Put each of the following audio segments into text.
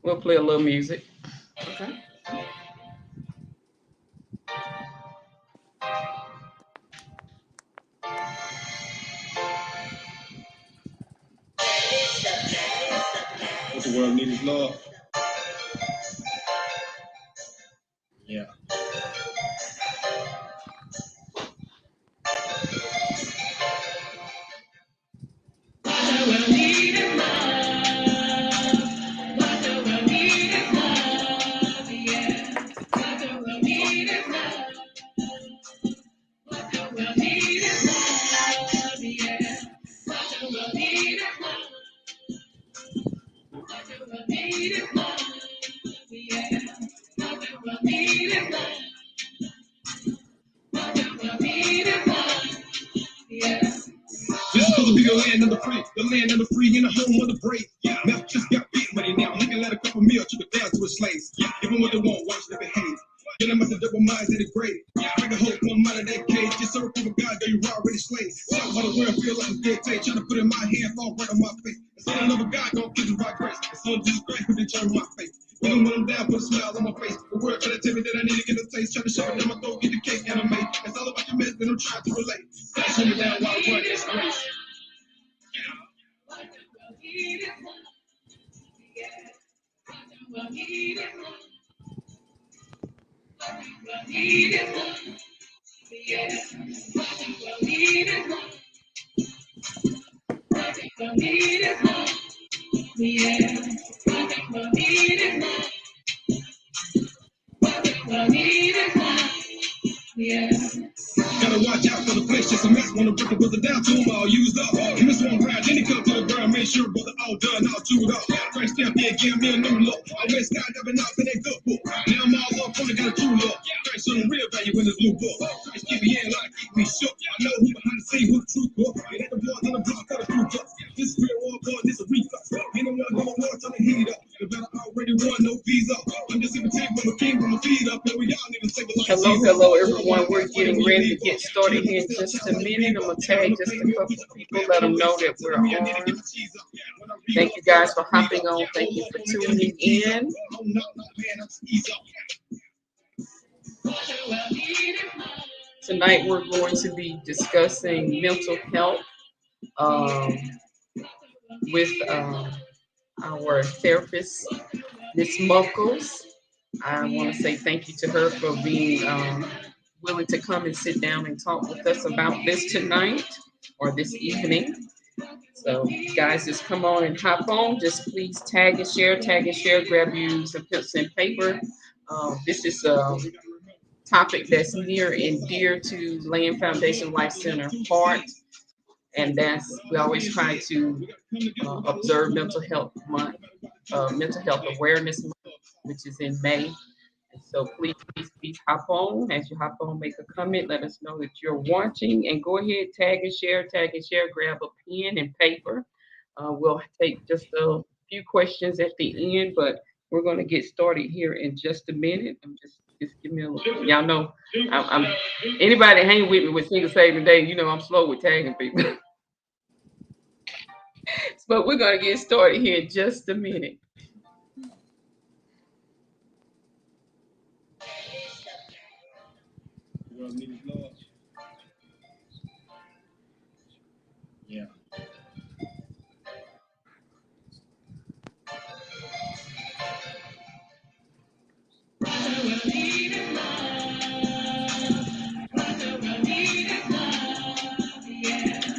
We'll play a little music. Okay. What the world needs is love. Yeah. This is supposed to be the land of the free, and the home of the brave. Mouth just got big money now. He can let a couple meal chip it down to his slaves. Give them what they want, watch them behave. Get them out the double minds in the grave. Break a hope, come out of that cage. Just serve for God, though you already slaves. Shout how the world feel like a dictate. Trying to put in my hand, fall right on my face. Instead of love of God, don't kiss it by grace. The son of Jesus Christ who determined my fate. Even when I'm down, put a smile on my face. The world trying to tell me that I need to get a taste. Trying to shove it down my throat, get the cake anime. It's all about the mess that I'm trying to relate. That's me down while I run this race. Gotta watch out for the flesh, just a mess. Wanna break a brother down to him, all used up. And this one round, then he come to the ground, make sure brother all done, all chewed up. Frank step in, give me a new look. I went skydiving out in that good book. Now I'm all up on it, got a true look. Frank showing real value in this blue book. Frank keep me in like keep me shook. I know who behind the scene, who the truth book. It ain't the boys on the block, got a crew up. This is real war, boy, this a reflex. Anyone gonna war, trying to heat up. The battle already won, no visa. I'm just in the tank with my king, with my feet up. And we all need to save a life. Hello, everyone. We're getting ready to get started here in just a minute. I'm going to tag just a couple of people, let them know that we're on. Thank you guys for hopping on. Thank you for tuning in. Tonight, we're going to be discussing mental health with our therapist, Miss Muckles. I want to say thank you to her for being willing to come and sit down and talk with us about this tonight or this evening. So, guys, just come on and hop on. Just please tag and share, grab you some pencil and paper. This is a topic that's near and dear to Land Foundation Life Center heart. And we always try to observe Mental Health Month, Mental Health Awareness Month, which is in May. And so please hop on. As you hop on, make a comment. Let us know that you're watching. And go ahead, tag and share. Grab a pen and paper. We'll take just a few questions at the end, but we're going to get started here in just a minute. Just give me a little. Y'all know, I'm anybody that hang with me with Single Saving Day, you know I'm slow with tagging people. But we're going to get started here in just a minute. Yeah.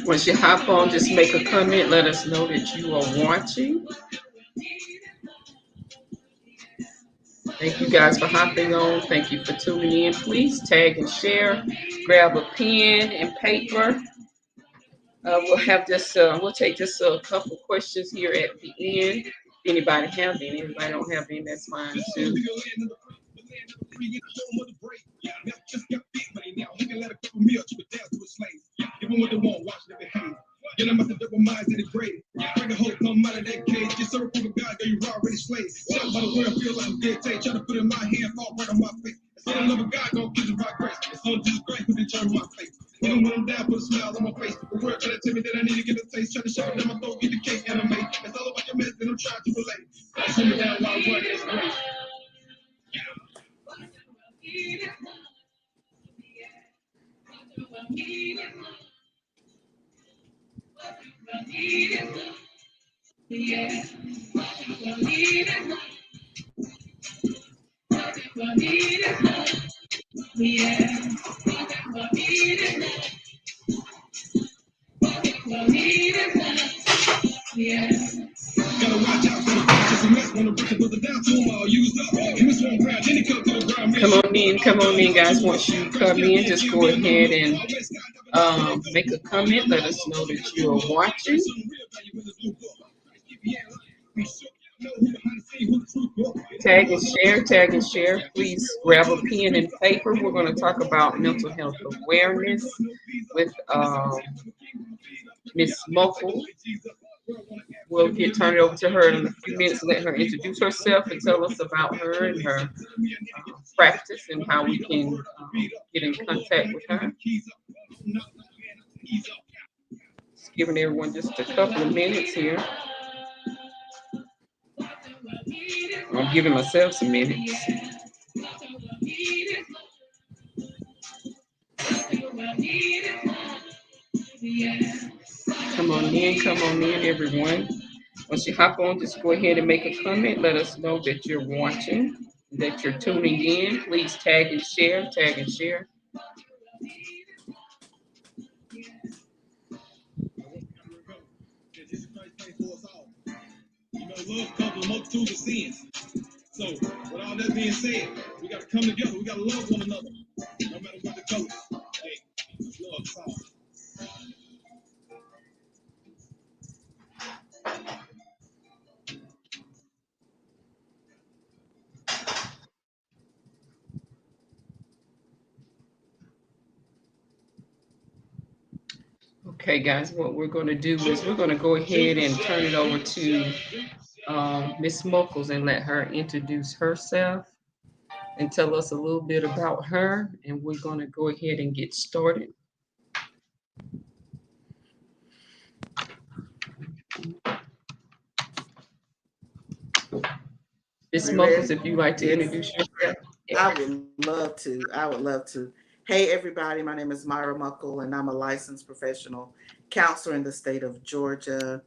Once you hop on, just make a comment. Let us know that you are watching. Thank you guys for hopping on. Thank you for tuning in. Please tag and share. Grab a pen and paper. We'll have just we'll take just a couple questions here at the end. If anybody have any, anybody don't have any, that's fine too. Even when they won't watch them behave. Get them out the double minds in the grave. Break a hope, come out of that cage. Just serve for God, though you already slaves. Shout by the world feel like a dictate. Try to put in my hand, fall right on my face. Instead of love of God, don't kiss it by grace. The son of Jesus Christ who determined my fate. Even when I'm down, put a smile on my face. The world trying to tell me that I need to get a taste. Try to shove it down my throat, get the cake anime. It's all about your I'm trying to relate. Slow me down while I'm running this race. Gotta watch out for the bitches who mess when the record goes down to them all used up. Give me some ground, then it come to the ground. Come on in, guys. Once you come in, just go ahead and make a comment. Let us know that you are watching. Tag and share, tag and share. Please grab a pen and paper. We're going to talk about mental health awareness with Miss Muckle. We'll turn it over to her in a few minutes, let her introduce herself and tell us about her and her practice and how we can get in contact with her. Just giving everyone just a couple of minutes here. I'm giving myself some minutes. Come on in, everyone. Once you hop on, just go ahead and make a comment. Let us know that you're watching, that you're tuning in. Please tag and share, tag and share. Love covers a multitude of sins. So, with all that being said, we got to come together. We got to love one another, no matter what the color. Hey, love song. Okay, guys, what we're going to do is we're going to go ahead and turn it over to Miss Muckles and let her introduce herself and tell us a little bit about her. And we're going to go ahead and get started. Miss Muckles, if you'd like to introduce yourself. I would love to. I would love to. Hey, everybody. My name is Myra Muckle, and I'm a licensed professional counselor in the state of Georgia.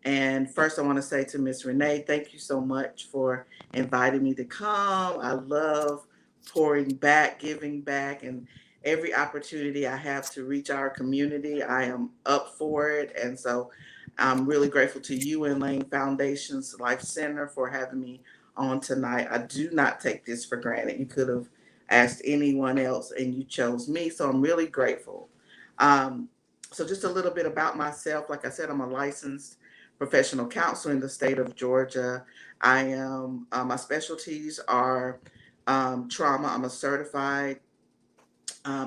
And first, I want to say to Miss Renee, thank you so much for inviting me to come. I love pouring back, giving back, and every opportunity I have to reach our community, I am up for it. And so I'm really grateful to you and Lane Foundation's Life Center for having me on tonight. I do not take this for granted. You could have asked anyone else and you chose me. So I'm really grateful. So just a little bit about myself. Like I said, I'm a licensed professional counselor in the state of Georgia. I am, my specialties are trauma. I'm a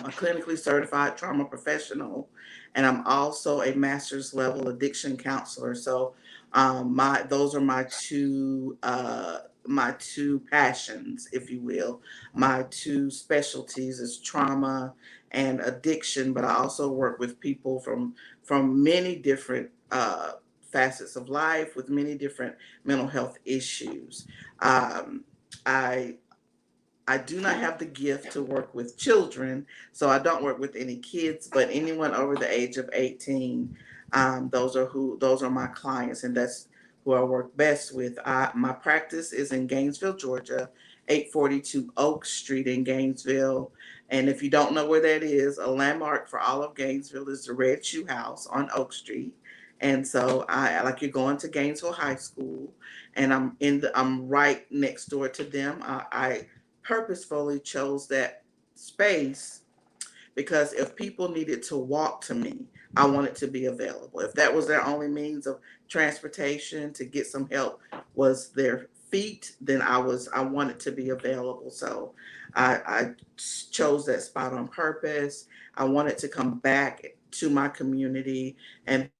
clinically certified trauma professional, and I'm also a master's level addiction counselor. So those are my two passions, if you will. My two specialties is trauma and addiction, but I also work with people from many different facets of life with many different mental health issues. I I do not have the gift to work with children, so I don't work with any kids, but anyone over the age of 18, those are my clients, and that's who I work best with. My practice is in Gainesville, Georgia, 842 Oak Street in Gainesville. And if you don't know where that is, a landmark for all of Gainesville is the Red Shoe House on Oak Street. And so I like you're going to Gainesville High School, and I'm right next door to them. I purposefully chose that space because if people needed to walk to me, I wanted to be available. If that was their only means of transportation to get some help was their feet, then I wanted to be available. So I chose that spot on purpose. I wanted to come back to my community and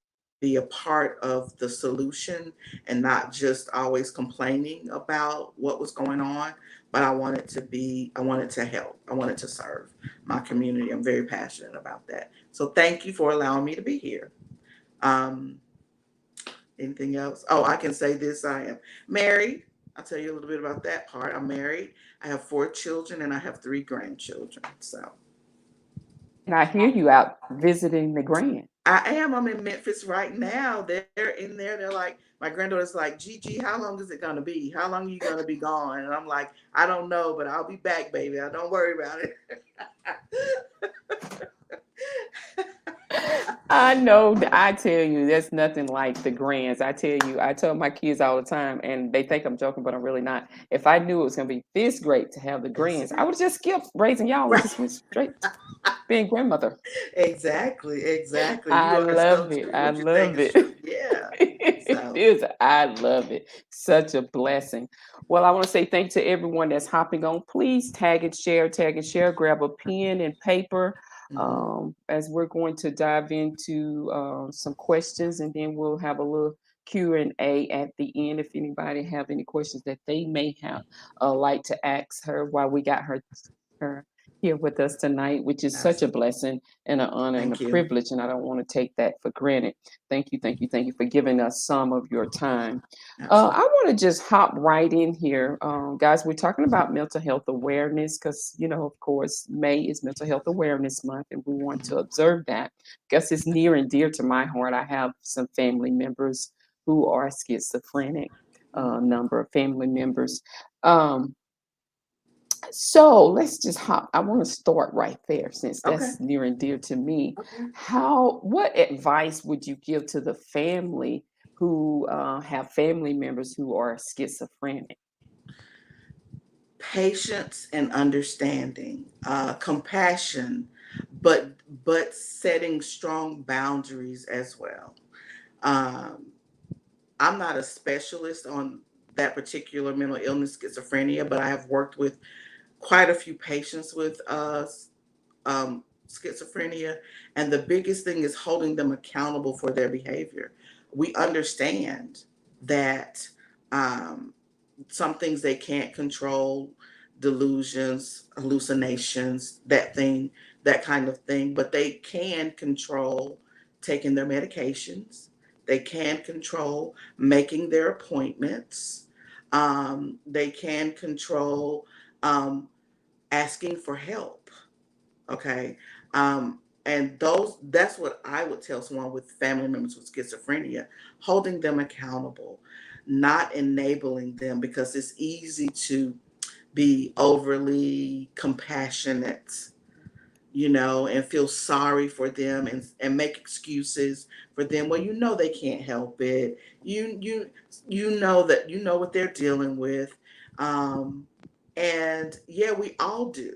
be a part of the solution and not just always complaining about what was going on, but I wanted to help. I wanted to serve my community. I'm very passionate about that. So thank you for allowing me to be here. Anything else? Oh, I can say this. I am married. I'll tell you a little bit about that part. I'm married. I have 4 children and I have 3 grandchildren. So And I hear you out visiting the grand. I am. I'm in Memphis right now. They're in there. They're like, my granddaughter's like, Gigi, how long is it going to be? How long are you going to be gone? And I'm like, I don't know, but I'll be back, baby. I don't worry about it. I know. I tell you, there's nothing like the grands. I tell you, I tell my kids all the time, and they think I'm joking, but I'm really not. If I knew it was going to be this great to have the grands, I would just skip raising y'all and Right. just went straight to being grandmother. Exactly. Exactly. You I are so love it. true. I What you're saying love is it. true. Yeah. It So, is. I love it. Such a blessing. Well, I want to say thank you to everyone that's hopping on. Please tag and share, tag and share. Grab a pen and paper mhm. as we're going to dive into some questions, and then we'll have a little Q&A at the end if anybody have any questions that they may have like to ask her while we got her here with us tonight, which is such a Absolutely. blessing and an honor and a Thank you. privilege, and I don't want to take that for granted. Thank you, thank you, thank you for giving us some of your time. I Absolutely. want to just hop right in here, guys. We're talking about mental health awareness because, of course, May is Mental Health Awareness Month, and we want to Mhm. observe that because it's near and dear to my heart. I have some family members who are schizophrenic, Mhm. number of family members. Um, so let's just hop. I want to start right there since Okay. that's near and dear to me. Okay. What advice would you give to the family who have family members who are schizophrenic? Patience and understanding, compassion, but setting strong boundaries as well. Um, I'm not a specialist on that particular mental illness, schizophrenia, but I have worked with quite a few patients with schizophrenia, and the biggest thing is holding them accountable for their behavior. We understand that um, some things they can't control, delusions, hallucinations, that kind of thing, but they can control taking their medications. They can control making their appointments. They can control um, asking for help. Okay. And that's what I would tell someone with family members with schizophrenia, holding them accountable, not enabling them, because it's easy to be overly compassionate, and feel sorry for them, and make excuses for them. Well, they can't help it. You know that you know what they're dealing with. Um, and yeah, we all do,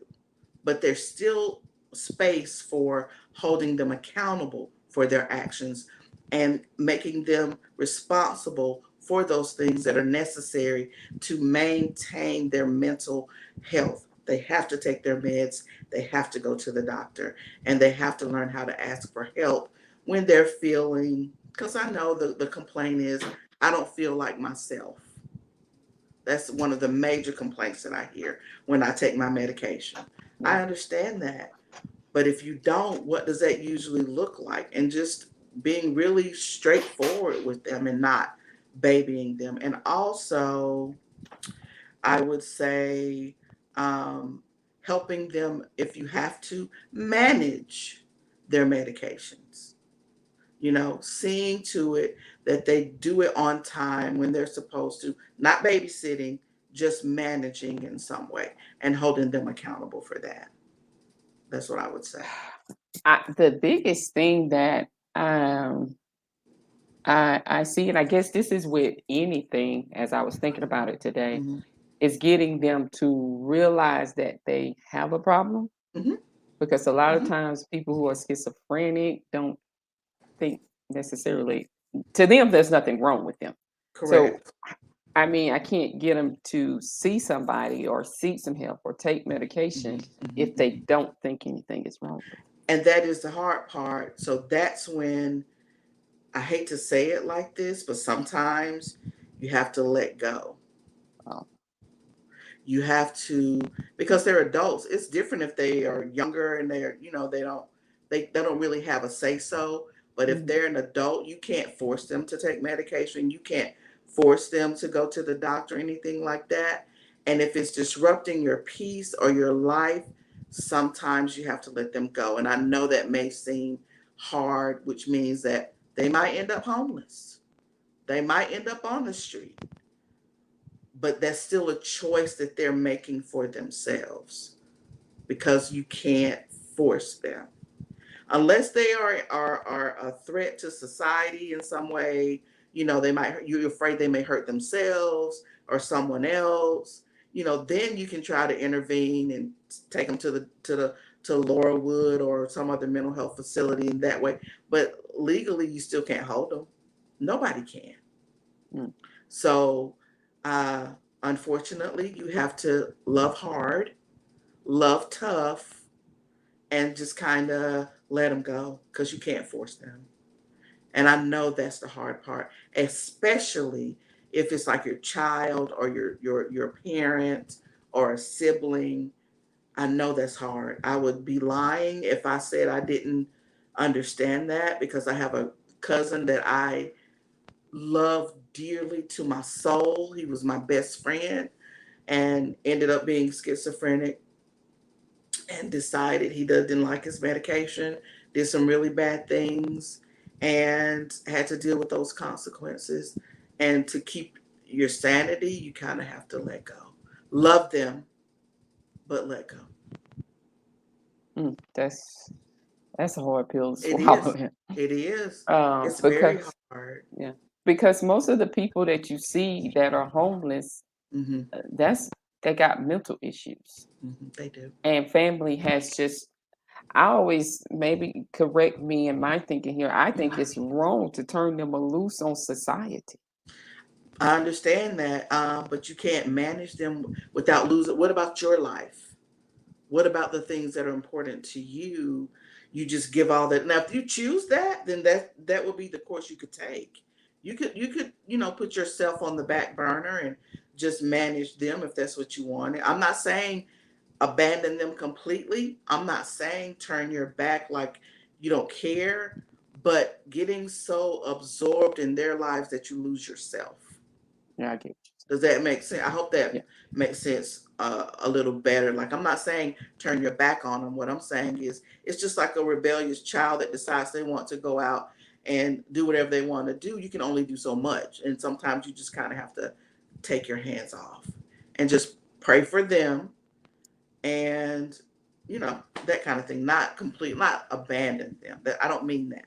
but there's still space for holding them accountable for their actions and making them responsible for those things that are necessary to maintain their mental health. They have to take their meds, they have to go to the doctor, and they have to learn how to ask for help when they're feeling, because I know the complaint is, I don't feel like myself. That's one of the major complaints that I hear when I take my medication. I Yeah. understand that. But if you don't, what does that usually look like? And just being really straightforward with them and not babying them. And also, I would say um, helping them, if you have to, manage their medications, seeing to it that they do it on time when they're supposed to, not babysitting, just managing in some way and holding them accountable for that. That's what I would say. The biggest thing that um, I see, and I guess this is with anything, as I was thinking about it today, Hmm. is getting them to realize that they have a problem. Hmm. Because a lot of Hmm. times people who are schizophrenic don't think necessarily, to them, there's nothing wrong with them. So, Correct. I mean, I can't get them to see somebody or seek some help or take Hmm. medication Hmm. if they Hmm. don't think anything is wrong with And that is the hard part. So that's when, I hate to say it like this, but sometimes you have to let go. them. You have to, because they're adults. It's different if they are younger and they don't really have a say so. But if they're an adult, you can't force them to take medication. You can't force them to go to the doctor or anything like that. And if it's disrupting your peace or your life, sometimes you have to let them go. And I know that may seem hard, which means that they might end up homeless. They might end up on the street. But that's still a choice that they're making for themselves because you can't force them. Unless they are a threat to society in some way, you're afraid they may hurt themselves or someone else, then you can try to intervene and take them to Laurelwood or some other mental health facility in that way. But legally, you still can't hold them. Nobody can. Mm. So, unfortunately, you have to love hard, love tough, and just kind of let them go because you can't force them. And I know that's the hard part, especially if it's like your child or your parent or a sibling. I know that's hard. I would be lying if I said I didn't understand that, because I have a cousin that I love dearly to my soul. He was my best friend and ended up being schizophrenic and decided he didn't like his medication, did some really bad things, and had to deal with those consequences. And to keep your sanity, you kind of have to let go. Love them, but let go. That's a hard pill to It is. swallow. It is. It's very Because hard. yeah, because most of the people that you see that are homeless, Mm-hmm. they got mental issues, Mm-hmm. They do. and family has just. I always, maybe correct me in my thinking here. I think it's wrong to turn them loose on society. I understand that, but you can't manage them without losing. What about your life? What about the things that are important to you? You just give all that. Now, if you choose that, then that would be the course you could take. You could put yourself on the back burner and just manage them if that's what you want. I'm not saying abandon them completely. I'm not saying turn your back like you don't care, but getting so absorbed in their lives that you lose yourself. Yeah, I get Does that make sense? I hope you. that makes sense a little better. Like, I'm not saying turn your back on them. What I'm saying is it's just like a rebellious child that decides they want to go out and do whatever they want to do. You can only do so much. And sometimes you just kind of have to take your hands off and just pray for them and, that kind of thing. Not abandon them. I don't mean that.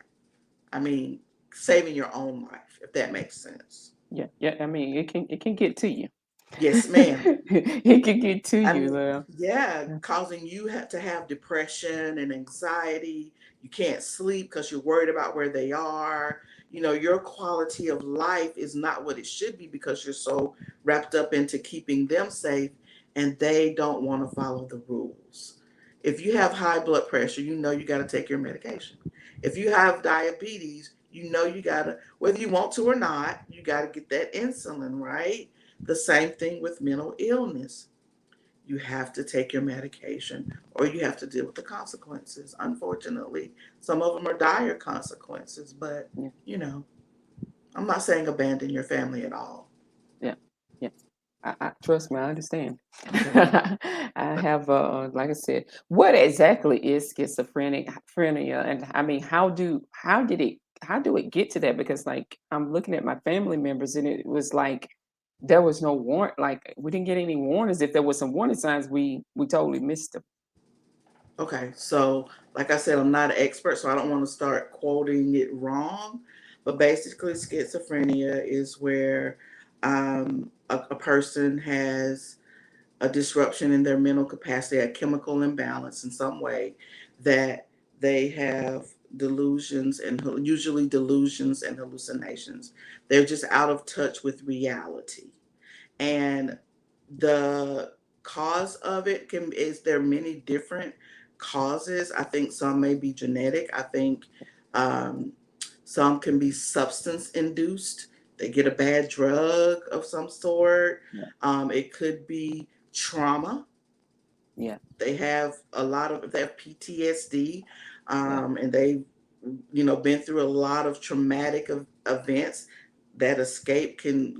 I mean saving your own life, if that makes sense. Yeah, yeah. I mean, it can get to you. Yes, ma'am. It can get to I you. mean, yeah, causing you to have depression and anxiety. You can't sleep because you're worried about where they are. Your quality of life is not what it should be because you're so wrapped up into keeping them safe and they don't want to follow the rules. If you have high blood pressure, you got to take your medication. If you have diabetes, you got to, whether you want to or not, you got to get that insulin, right? The same thing with mental illness. You have to take your medication or you have to deal with the consequences. Unfortunately, some of them are dire consequences, but yeah, I'm not saying abandon your family at all. yeah, yeah. I trust me. I understand. Okay. I have, like I said, what exactly is schizophrenia, and I mean, how do it get to that? Because like I'm looking at my family members, and it was like there was no warrant. Like we didn't get any warnings. If there was some warning signs, we totally missed them. Okay. So, like I said, I'm not an expert, so I don't want to start quoting it wrong. But basically, schizophrenia is where a person has a disruption in their mental capacity, a chemical imbalance in some way, that they have delusions and usually delusions and hallucinations. They're just out of touch with reality. And the cause of it is there are many different causes. I think some may be genetic. I think um, some can be substance induced. They get a bad drug of some sort. Yeah, It could be trauma. yeah, They have a lot of, they have PTSD, yeah, and they been through a lot of traumatic events. That escape can,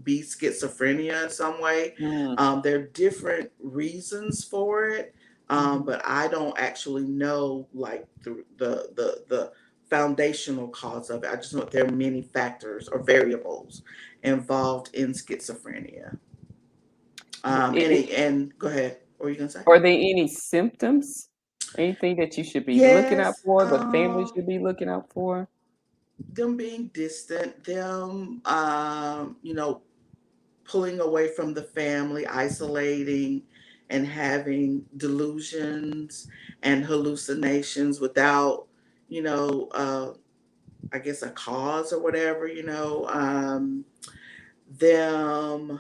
be schizophrenia in some way. Mm, There are different reasons for it, mhm. but I don't actually know like the foundational cause of it. I just know there are many factors or variables involved in schizophrenia. And go ahead. What were you gonna say? Are there any symptoms? Anything that you should be looking out Yes. for, the family should be looking out for? Them being distant, them, pulling away from the family, isolating, and having delusions and hallucinations without, you know, uh, I guess a cause or whatever, them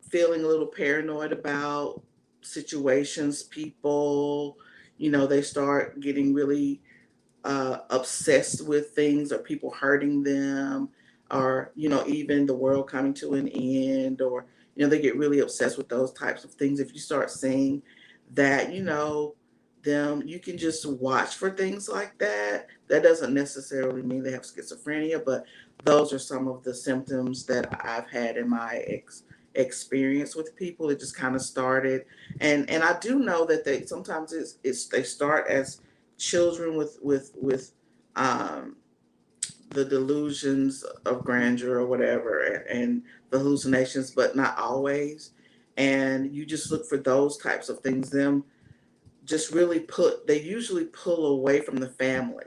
feeling a little paranoid about situations, people, they start getting really obsessed with things or people hurting them or even the world coming to an end or they get really obsessed with those types of things. If you start seeing that them, you can just watch for things like that. That doesn't necessarily mean they have schizophrenia, but those are some of the symptoms that I've had in my experience with people. It just kind of started, and I do know that they sometimes they start as children with um, the delusions of grandeur or whatever, and the hallucinations, but not always. And you just look for those types of things. Them just really they usually pull away from the family,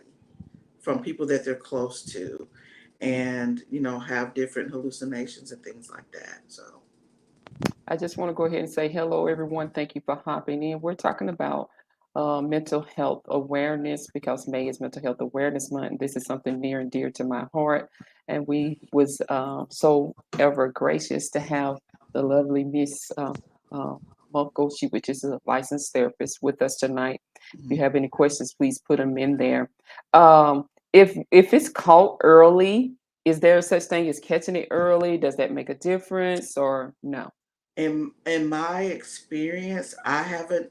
from people that they're close to, and have different hallucinations and things like that. So I just want to go ahead and say hello, everyone. Thank you for hopping in. We're talking about mental health awareness because May is Mental Health Awareness Month. This is something near and dear to my heart, and we was so ever gracious to have the lovely Miss uh, Muckle, which is a licensed therapist, with us tonight. If you mhm. have any questions, please put them in there. If it's caught early, is there such thing as catching it early? Does that make a difference or no? In my experience, I haven't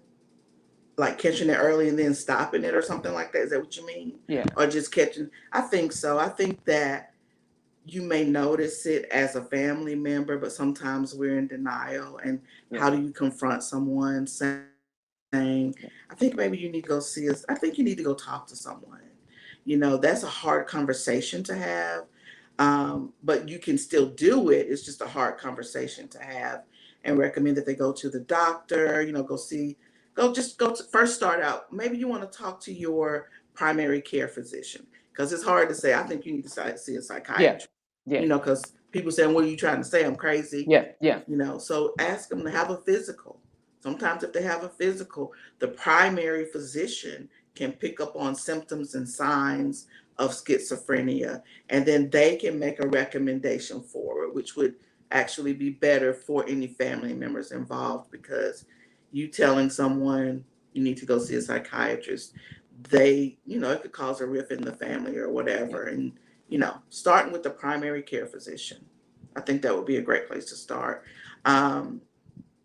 like catching it early and then stopping it or something like that. Is that what you mean? Yeah, Or just catching? I think so. I think that you may notice it as a family member, but sometimes we're in denial. And yeah, how do you confront someone saying, yeah, I think maybe you need to go see us? I think you need to go talk to someone. That's a hard conversation to have. But you can still do it. It's just a hard conversation to have, and recommend that they go to the doctor, go see, just go to first start out. Maybe you want to talk to your primary care physician because it's hard to say, I think you need to see a yeah, psychiatrist, yeah, because people saying, what are you trying to say? I'm crazy. yeah, yeah. So ask them to have a physical. Sometimes if they have a physical, the primary physician can pick up on symptoms and signs of schizophrenia, and then they can make a recommendation for it, which would actually be better for any family members involved, because you telling someone you need to go see a psychiatrist, it could cause a rift in the family or Yeah. whatever. And starting with the primary care physician, I think that would be a great place to start. um,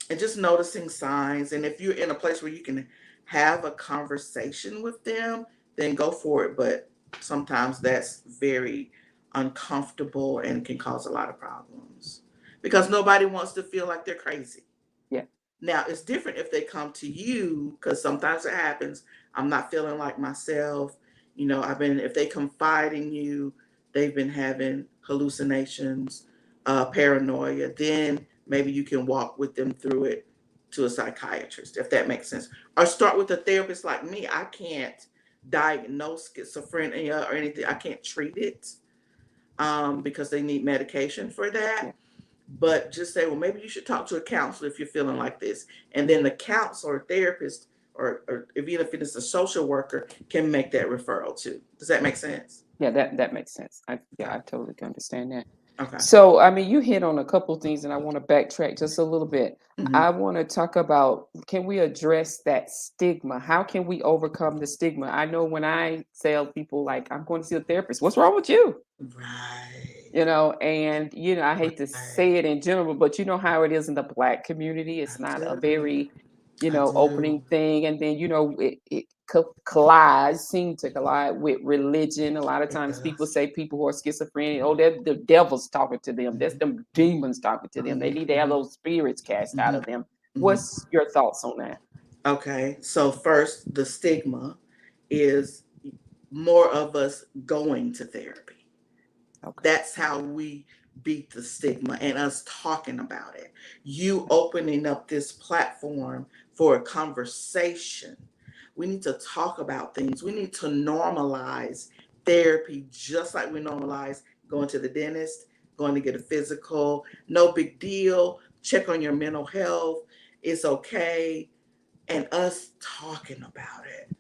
and just noticing signs. And if you're in a place where you can have a conversation with them, then go for it. But sometimes that's very uncomfortable and can cause a lot of problems because nobody wants to feel like they're crazy. Yeah. Now, it's different if they come to you, because sometimes it happens. I'm not feeling like myself. If they confide in you, they've been having hallucinations, paranoia, then maybe you can walk with them through it to a psychiatrist, if that makes sense. Or start with a therapist like me. I can't diagnose schizophrenia or anything, I can't treat it, because they need medication for that. Yeah. But just say, well, maybe you should talk to a counselor if you're feeling like this. And then Mhm. the counselor or therapist, or even if it's a social worker, can make that referral too. Does that make sense? Yeah, that makes sense. Okay. I totally can understand that. Okay. So, I mean, you hit on a couple things, and I want to backtrack just a little bit. Hmm. I want to talk about, can we address that stigma? How can we overcome the stigma? I know when I tell people, like, I'm going to see a therapist, what's wrong with you? Right. And I hate to Right. say it in general, but you know how it is in the Black community. I It's not a do. very, I opening do. thing. And then, it seem to collide with religion. A lot of times people say people who are schizophrenic, oh, they're the devil's talking to them. That's them demons talking to them. They need to have those spirits cast out of them. What's your thoughts on that? Okay, so first, the stigma is more of us going to therapy. Okay. That's how we beat the stigma, and us talking about it. You opening up this platform for a conversation. We need to talk about things. We need to normalize therapy just like we normalize going to the dentist, going to get a physical. No big deal. Check on your mental health. It's okay. And us talking about it.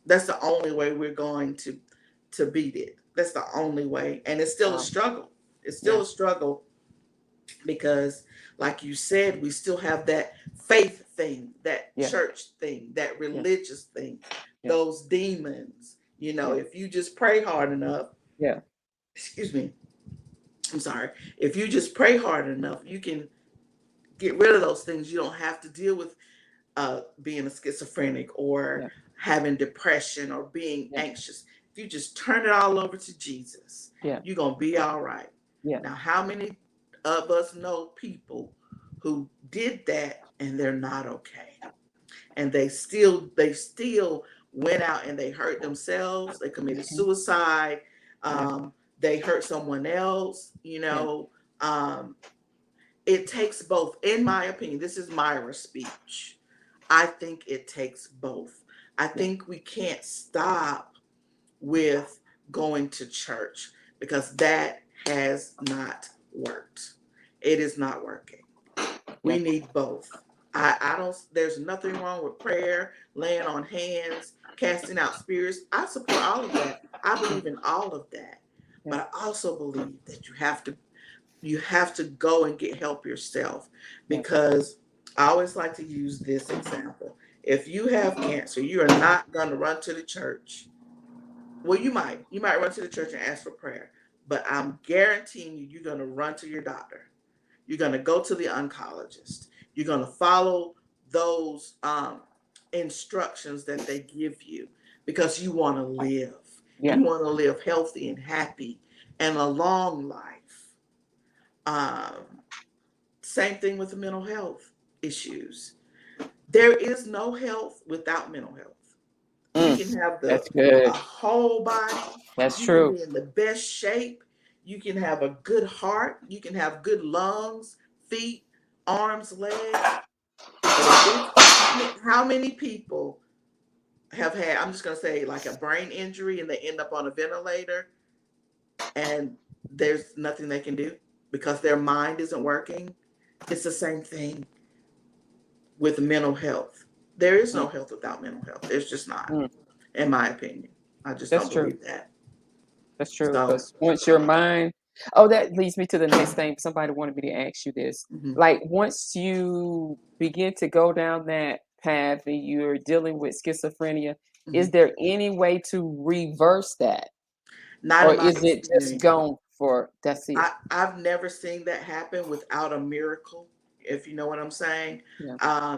That's the only way we're going to beat it. That's the only way. And it's still a struggle. It's still a struggle because, like you said, we still have that faith thing, that church thing, that religious thing, those demons. You know, if you just pray hard enough, excuse me, I'm sorry. If you just pray hard enough, you can get rid of those things. You don't have to deal with being a schizophrenic or having depression or being anxious. If you just turn it all over to Jesus, you're going to be all right. Now, how many of us know people who did that and they're not okay? And they still went out and they hurt themselves. They committed suicide. They hurt someone else, you know. It takes both, in my opinion. This is Myra's speech. I think it takes both. I think we can't stop with going to church because that has not worked. It is not working. We need both. I don't, there's nothing wrong with prayer, laying on hands, casting out spirits. I support all of that. I believe in all of that. But I also believe that you have to go and get help yourself, because I always like to use this example. If you have cancer, you are not going to run to the church. Well, you might run to the church and ask for prayer, but I'm guaranteeing you, you're going to run to your doctor. You're going to go to the oncologist. You're going to follow those instructions that they give you because you want to live. You want to live healthy and happy and a long life. Same thing with the mental health issues. There is no health without mental health. You can have a whole body. That's you true. can be in the best shape. You can have a good heart. You can have good lungs, feet, arms, legs. How many people have had, I'm just going to say, like a brain injury and they end up on a ventilator and there's nothing they can do because their mind isn't working? It's the same thing with mental health. There is no health without mental health. There's just not, in my opinion. I just don't believe that. That's true. Because once your mind, that leads me to the next thing. Somebody wanted me to ask you this. Like, once you begin to go down that path and you're dealing with schizophrenia, is there any way to reverse that? Not or is it just gone for, that's it? I've never seen that happen without a miracle, if you know what I'm saying.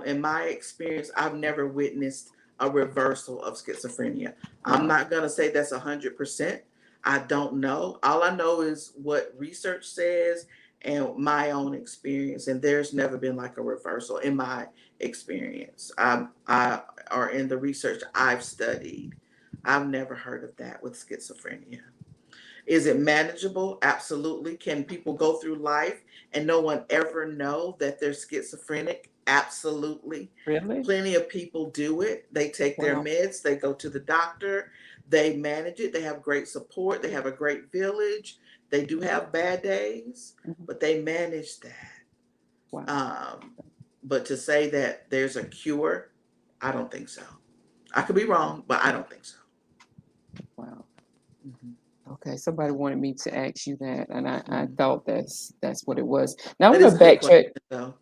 In my experience, I've never witnessed a reversal of schizophrenia. I'm not going to say that's 100%. I don't know. All I know is what research says and my own experience. And there's never been like a reversal in my experience. Or in the research I've studied, I've never heard of that with schizophrenia. Is it manageable? Absolutely. Can people go through life and no one ever know that they're schizophrenic? Absolutely. Really? Plenty of people do it. They take their meds, they go to the doctor, they manage it, they have great support, they have a great village. They do have bad days, but they manage that. But to say that there's a cure, I don't think so. I could be wrong, but I don't think so. Wow. Okay, somebody wanted me to ask you that, and I thought that's what it was. Now I want to backtrack.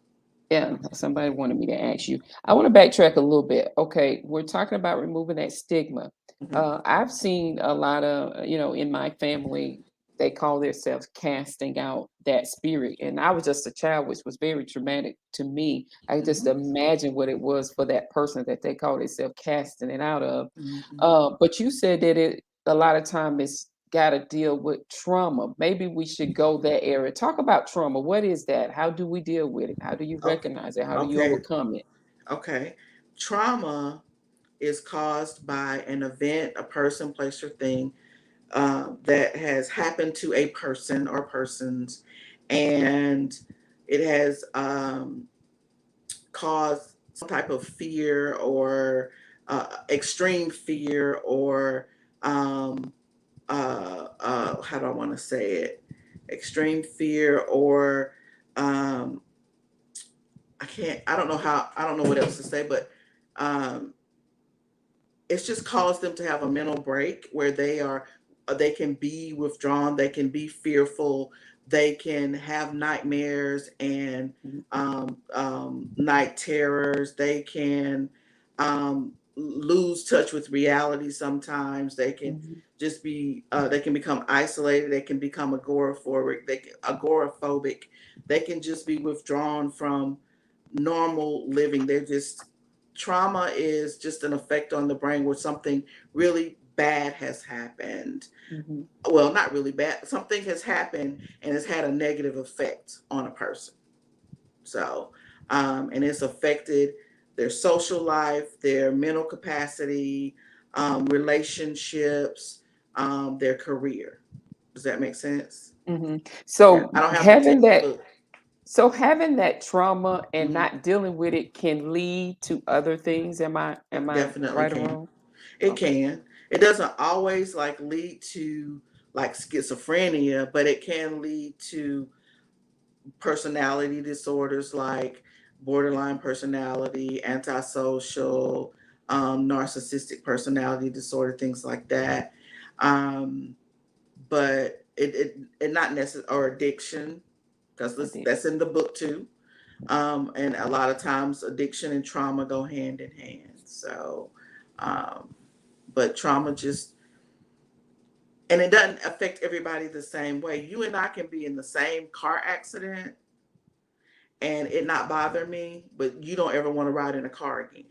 Yeah, somebody wanted me to ask you. I want to backtrack a little bit. Okay, we're talking about removing that stigma. I've seen a lot of, in my family, they call themselves casting out that spirit. And I was just a child, which was very traumatic to me. I could just imagine what it was for that person that they call themselves casting it out of. But you said that it a lot of time it's got to deal with trauma. Maybe we should go that area. Talk about trauma. What is that? How do we deal with it? How do you recognize it? How do you Okay. overcome it? Okay. Trauma is caused by an event, a person, place, or thing that has happened to a person or persons, and it has caused some type of fear or extreme fear or how do I want to say it? Extreme fear or I don't know how, I don't know what else to say, but um, it's just caused them to have a mental break where they can be withdrawn, they can be fearful, they can have nightmares and night terrors, they can lose touch with reality sometimes, they can just be they can become isolated, they can become agoraphobic, they can just be withdrawn from normal living. They're just trauma is just an effect on the brain where something really bad has happened. Well, not really bad. Something has happened and has had a negative effect on a person. So, and it's affected their social life, their mental capacity, relationships, their career. Does that make sense? So I don't have the having that textbook. So having that trauma and not dealing with it can lead to other things. Am I Definitely right or can. wrong? It Okay. can. It doesn't always like lead to like schizophrenia, but it can lead to personality disorders like borderline personality, antisocial, narcissistic personality disorder, things like that. Um, but it not necessarily, or addiction, because that's in the book too. And a lot of times addiction and trauma go hand in hand. So, um, but trauma just, and it doesn't affect everybody the same way. You and I can be in the same car accident and it not bother me, but you don't ever want to ride in a car again.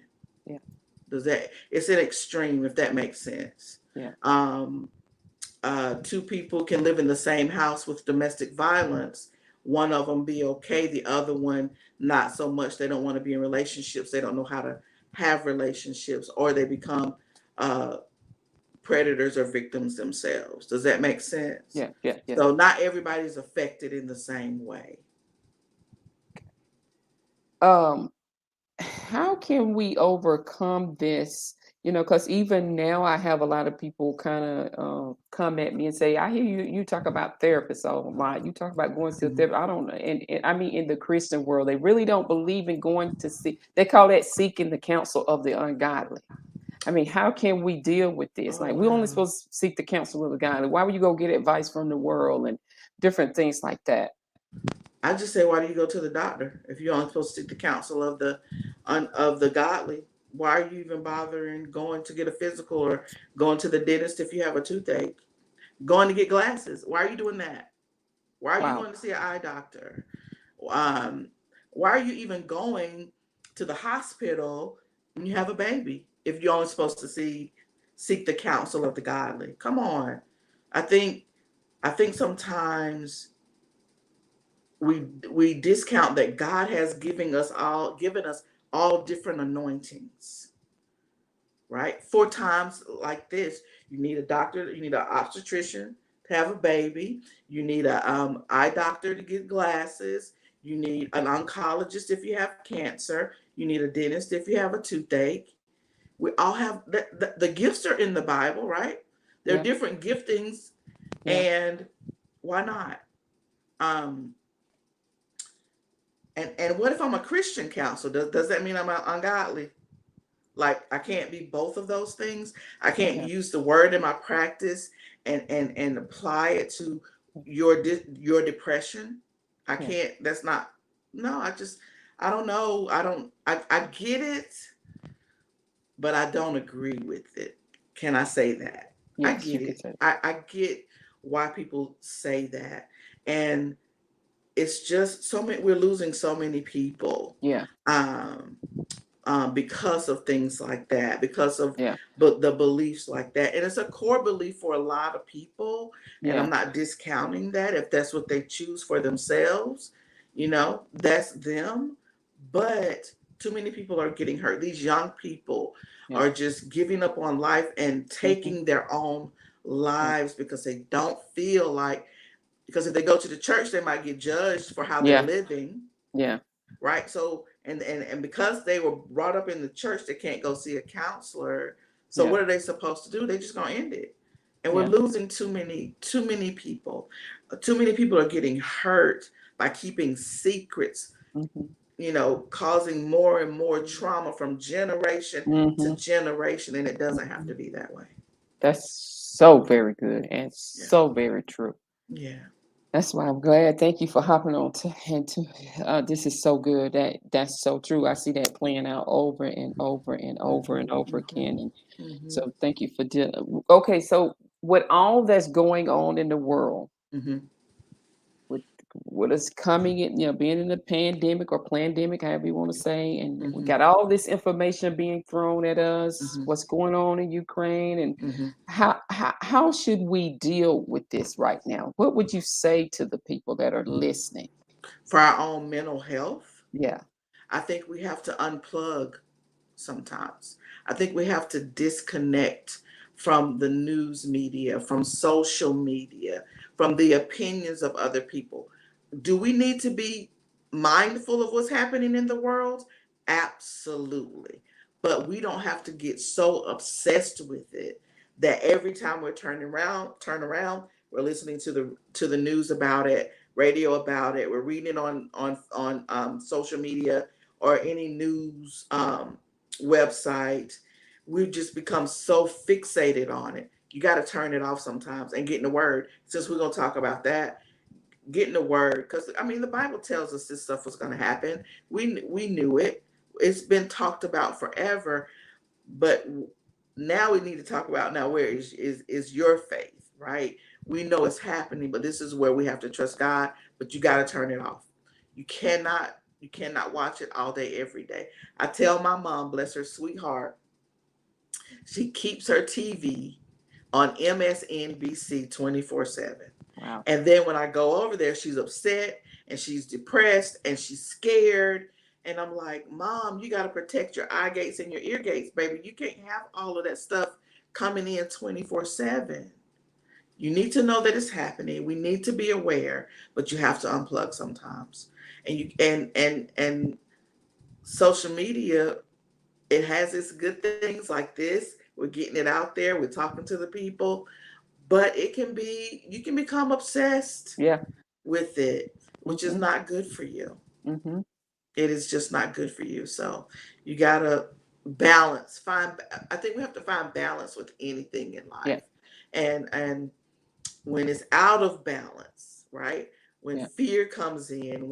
Yeah. Does that, it's an extreme, if that makes sense. Yeah. Two people can live in the same house with domestic violence. One of them be okay, the other one not so much. They don't want to be in relationships. They don't know how to have relationships, or they become predators or victims themselves. Does that make sense? Yeah. Yeah. Yeah. So not everybody's affected in the same way. How can we overcome this? Because even now I have a lot of people kind of come at me and say, I hear you talk about therapists a lot. You talk about going to a therapist. I don't know. And I mean, in the Christian world, they really don't believe in going to see, they call that seeking the counsel of the ungodly. I mean, how can we deal with this? Oh Like, we're only wow. supposed to seek the counsel of the godly. Why would you go get advice from the world and different things like that? I just say, why do you go to the doctor if you're only supposed to seek the counsel of the godly? Why are you even bothering going to get a physical or going to the dentist if you have a toothache? Going to get glasses. Why are you doing that? Why are you Wow. going to see an eye doctor? Um, why are you even going to the hospital when you have a baby if you're only supposed to seek the counsel of the godly? Come on. I think sometimes we discount that God has given us all different anointings, right? For times like this, you need a doctor, you need an obstetrician to have a baby, you need a eye doctor to get glasses, you need an oncologist if you have cancer, you need a dentist if you have a toothache. We all have the gifts are in the Bible, right? There are Yeah. different giftings, Yeah. and why not? Um, and what if I'm a Christian counselor? Does that mean I'm ungodly? Like I can't be both of those things. I can't Yeah. use the word in my practice and apply it to your depression. I Yeah. can't. That's not. No, I don't know. I get it, but I don't agree with it. Can I say that? I Yes, you get could it. say. I get why people say that. And it's just so many, we're losing so many people. Yeah. Um, because of things like that, because of Yeah. the beliefs like that. And it's a core belief for a lot of people. And Yeah. I'm not discounting that if that's what they choose for themselves, that's them. But too many people are getting hurt. These young people Yeah. are just giving up on life and Mm-hmm. taking their own Yeah. lives because they don't feel like, because if they go to the church, they might get judged for how they're Yeah. living, Yeah. right? So and because they were brought up in the church, they can't go see a counselor. So Yeah. what are they supposed to do? They just gonna end it. And we're Yeah. losing too many people. Too many people are getting hurt by keeping secrets, Mm-hmm. causing more and more trauma from generation to Mm-hmm. generation. And it doesn't have to be that way. That's so very good and Yeah. so very true. Yeah. That's why I'm glad. Thank you for hopping on to this is so good. That's so true. I see that playing out over and over and over and over again. And Hmm. so thank you for dealing. Okay, so with all that's going on in the world, Hmm. with what is coming in, being in the pandemic or pandemic, however you want to say, and we Hmm. got all this information being thrown at us, Hmm. what's going on in Ukraine, and Hmm. how should we deal with this right now? What would you say to the people that are listening? For our own mental health, Yeah. I think we have to unplug sometimes. I think we have to disconnect from the news media, from social media, from the opinions of other people. Do we need to be mindful of what's happening in the world? Absolutely. But we don't have to get so obsessed with it that every time we're turn around, we're listening to the news about it, radio about it, we're reading it on social media or any news website. We've just become so fixated on it. You got to turn it off sometimes and get in the word. Since we're going to talk about that, get in the word, because I mean the Bible tells us this stuff was going to happen. We knew it. It's been talked about forever, but now we need to talk about, now where is your faith, right? We know it's happening, but this is where we have to trust God. But you got to turn it off. You cannot watch it all day every day. I tell my mom, bless her sweetheart, she keeps her TV on MSNBC 24/7. Wow. And then when I go over there, she's upset and she's depressed and she's scared. And I'm like, Mom, you got to protect your eye gates and your ear gates, baby. You can't have all of that stuff coming in 24/7. You need to know that it's happening. We need to be aware, but you have to unplug sometimes. And you and social media, it has its good things like this. We're getting it out there. We're talking to the people, but you can become obsessed Yeah. with it, which is Mm-hmm. not good for you. Mm-hmm. It is just not good for you. So you gotta balance. I think we have to find balance with anything in Yeah. life, and when it's out of balance, right? When Yeah. fear comes in,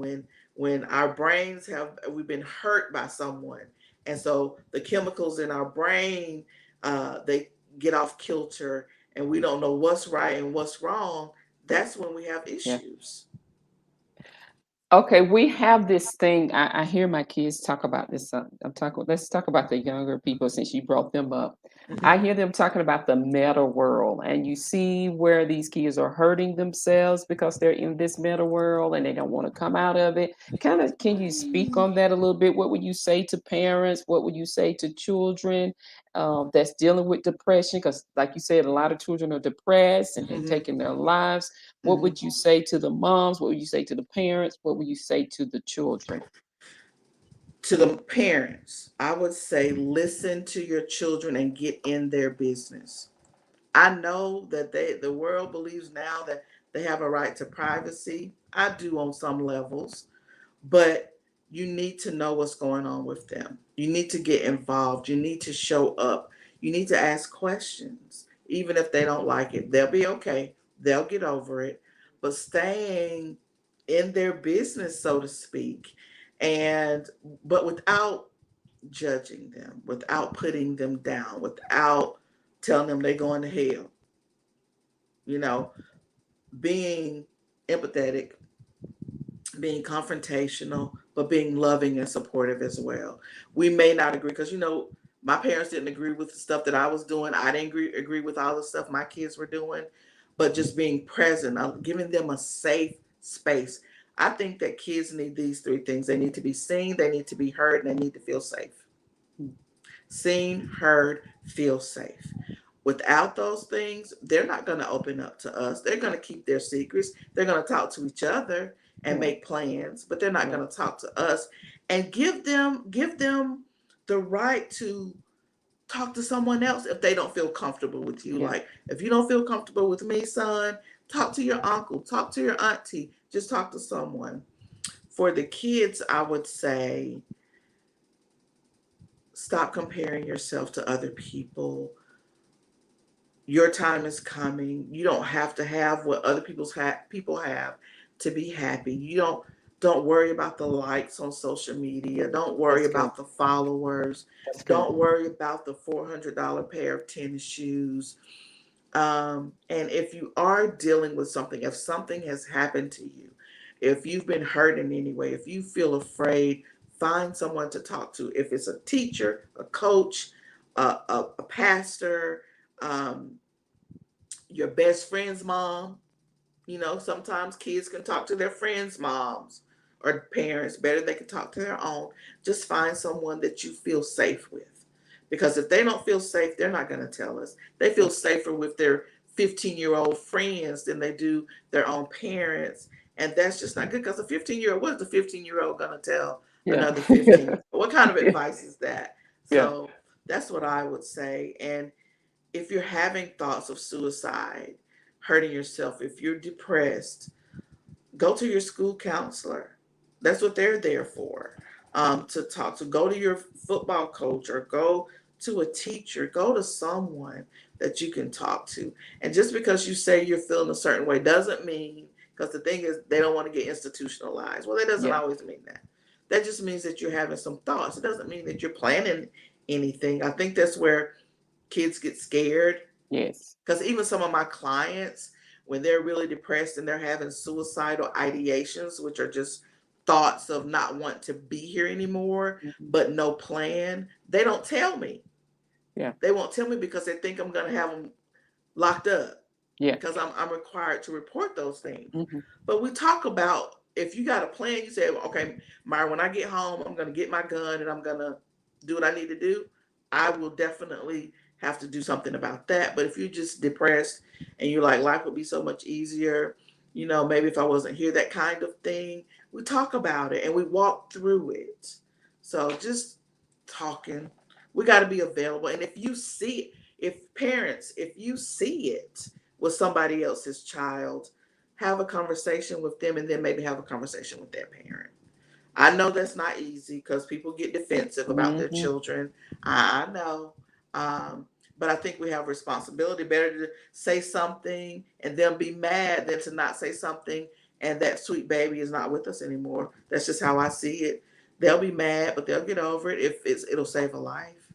when our brains we've been hurt by someone, and so the chemicals in our brain, they get off kilter, and we don't know what's right and what's wrong. That's when we have Yeah. issues. Okay, we have this thing. I hear my kids talk about this. I'm talking. Let's talk about the younger people since you brought them up. I Hmm. hear them talking about the meta world, and you see where these kids are hurting themselves because they're in this meta world and they don't want to come out of it. Kind of, can you speak on that a little bit? What would you say to parents? What would you say to children that's dealing with depression? Because, like you said, a lot of children are depressed and they're Hmm. taking their lives. What Hmm. would you say to the moms? What would you say to the parents? What would you say to the children? To the parents, I would say listen to your children and get in their business. I know that the world believes now that they have a right to privacy. I do on some levels, but you need to know what's going on with them. You need to get involved. You need to show up. You need to ask questions. Even if they don't like it, they'll be okay. They'll get over it. But staying in their business, so to speak, and but without judging them, without putting them down, without telling them they're going to hell. You know, being empathetic, being confrontational, but being loving and supportive as well. We may not agree because, my parents didn't agree with the stuff that I was doing. I didn't agree with all the stuff my kids were doing, but just being present, giving them a safe space. I think that kids need these three things. They need to be seen, they need to be heard, and they need to feel safe. Seen, heard, feel safe. Without those things, they're not going to open up to us. They're going to keep their secrets. They're going to talk to each other and Yeah. make plans, but they're not Yeah. going to talk to us and give them the right to talk to someone else if they don't feel comfortable with you. Yeah. Like, if you don't feel comfortable with me, son, talk to your uncle, talk to your auntie, just talk to someone. For the kids, I would say stop comparing yourself to other people. Your time is coming. You don't have to have what other people have to be happy. You don't worry about the likes on social media. Don't worry That's good. about the followers. That's good. Don't worry about the $400 pair of tennis shoes. And if you are dealing with something, if something has happened to you, if you've been hurt in any way, if you feel afraid, find someone to talk to. If it's a teacher, a coach, a pastor, um, your best friend's mom. Sometimes kids can talk to their friends' moms or parents better. They can talk to their own. Just find someone that you feel safe with. Because if they don't feel safe, they're not going to tell us. They feel That's safer with their 15-year-old friends than they do their own parents. And that's just not good because a 15-year-old, what is the 15-year-old going to tell yeah. another 15? What kind of advice is that? Yeah. So that's what I would say. And if you're having thoughts of suicide, hurting yourself, if you're depressed, go to your school counselor. That's what they're there for. To talk to, go to your football coach or go to a teacher, go to someone that you can talk to. And just because you say you're feeling a certain way doesn't mean, because the thing is, they don't want to get institutionalized. Well, that doesn't Yeah. always mean that. That just means that you're having some thoughts. It doesn't mean that you're planning anything. I think that's where kids get scared, Yes. because even some of my clients, when they're really depressed and they're having suicidal ideations, which are just thoughts of not wanting to be here anymore, Hmm. but no plan, they don't tell me. Yeah. They won't tell me because they think I'm going to have them locked up, Yeah. because I'm required to report those things. Hmm. But we talk about, if you got a plan, you say, okay, Myra, when I get home, I'm going to get my gun and I'm going to do what I need to do. I will definitely have to do something about that. But if you're just depressed and you're like, life would be so much easier, maybe if I wasn't here, that kind of thing, we talk about it and we walk through it. So just talking, we got to be available. And if parents, if you see it with somebody else's child, have a conversation with them and then maybe have a conversation with their parent. I know that's not easy because people get defensive about their Hmm. children. I know. Um, but I think we have responsibility. Better to say something and them be mad than to not say something and that sweet baby is not with us anymore. That's just how I see it. They'll be mad, but they'll get over it if it'll save a life.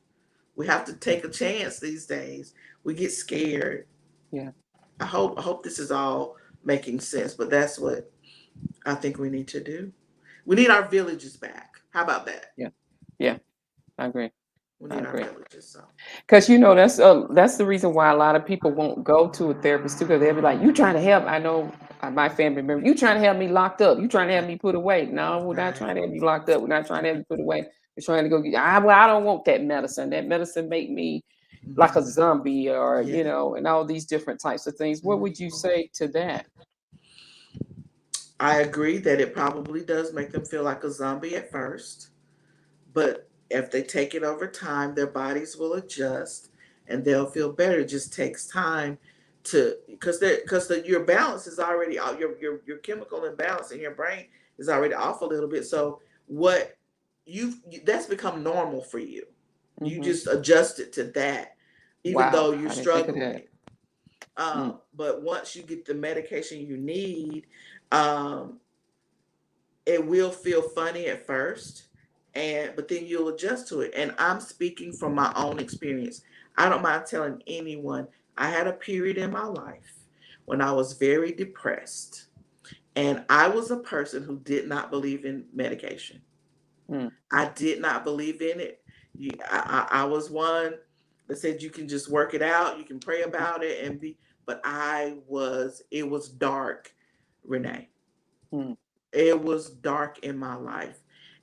We have to take a chance these days. We get scared. Yeah. I hope this is all making sense, but that's what I think we need to do. We need our villages back. How about that? Yeah. Yeah. I agree. We I need our agree. villages. So Because that's the reason why a lot of people won't go to a therapist too. Because they'll be like, "You trying to help?" I know my family member. You trying to have me locked up? You trying to have me put away? No, we're not right. trying to have you locked up. We're not trying to have you put away. We're trying to go get. Well, I don't want that medicine. That medicine make me like a Hmm. zombie, or Yeah. and all these different types of things. What would you Hmm. say to that? I agree that it probably does make them feel like a zombie at first, but if they take it over time, their bodies will adjust and they'll feel better. It just takes time to, because your balance is already out. Your chemical imbalance in your brain is already off a little bit. So what that's become normal for you. You Hmm. just adjusted to that, even Wow, though you're I didn't think of that. struggling. Mm. But once you get the medication you need, um, it will feel funny at first, but then you'll adjust to it. And I'm speaking from my own experience. I don't mind telling anyone, I had a period in my life when I was very depressed. And I was a person who did not believe in medication. Mm. I did not believe in it. I was one that said you can just work it out, you can pray about it and be, but it was dark, Renee. Mm. It was dark in my life.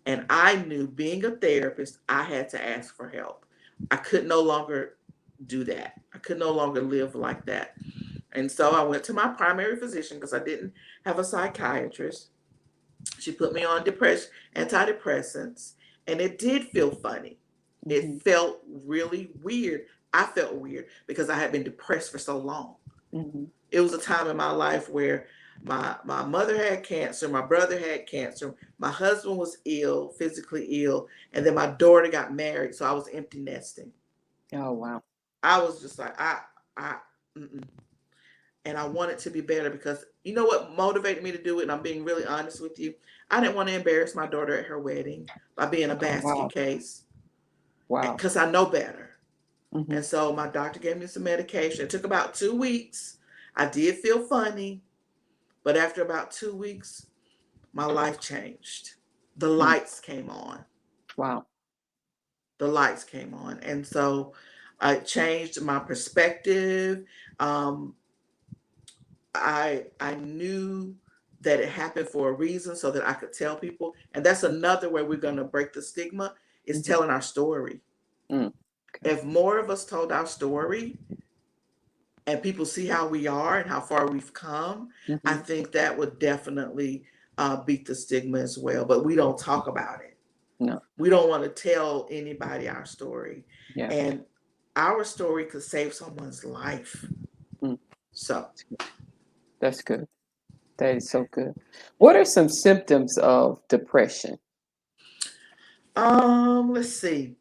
And I knew being a therapist, I had to ask for help. I could no longer do that. I could no longer live like that. And so I went to my primary physician because I didn't have a psychiatrist. She put me on antidepressants, and it did feel funny. Mm-hmm. It felt really weird. I felt weird because I had been depressed for so long. Mm-hmm. It was a time in my life where my mother had cancer, my brother had cancer, my husband was ill, physically ill, and then my daughter got married, so I was empty nesting. Oh, wow. I was just like, I, mm-mm. And I wanted to be better because you know what motivated me to do it, and I'm being really honest with you. I didn't want to embarrass my daughter at her wedding by being a Oh, basket wow. case Wow. because I know better. Mm-hmm. And so my doctor gave me some medication. It took about 2 weeks. I did feel funny, but after about 2 weeks, my life changed. The Mm. lights came on. Wow. The lights came on. And so I changed my perspective. Um, I knew that it happened for a reason so that I could tell people. And that's another way we're going to break the stigma is Mm-hmm. telling our story. Mm. Okay. If more of us told our story and people see how we are and how far we've come, I Mm-hmm. think that would definitely beat the stigma as well. But we don't talk about it. No. We don't want to tell anybody our story. Yeah. And our story could save someone's life. Mm. So, That's good. That is so good. What are some symptoms of depression? let's see.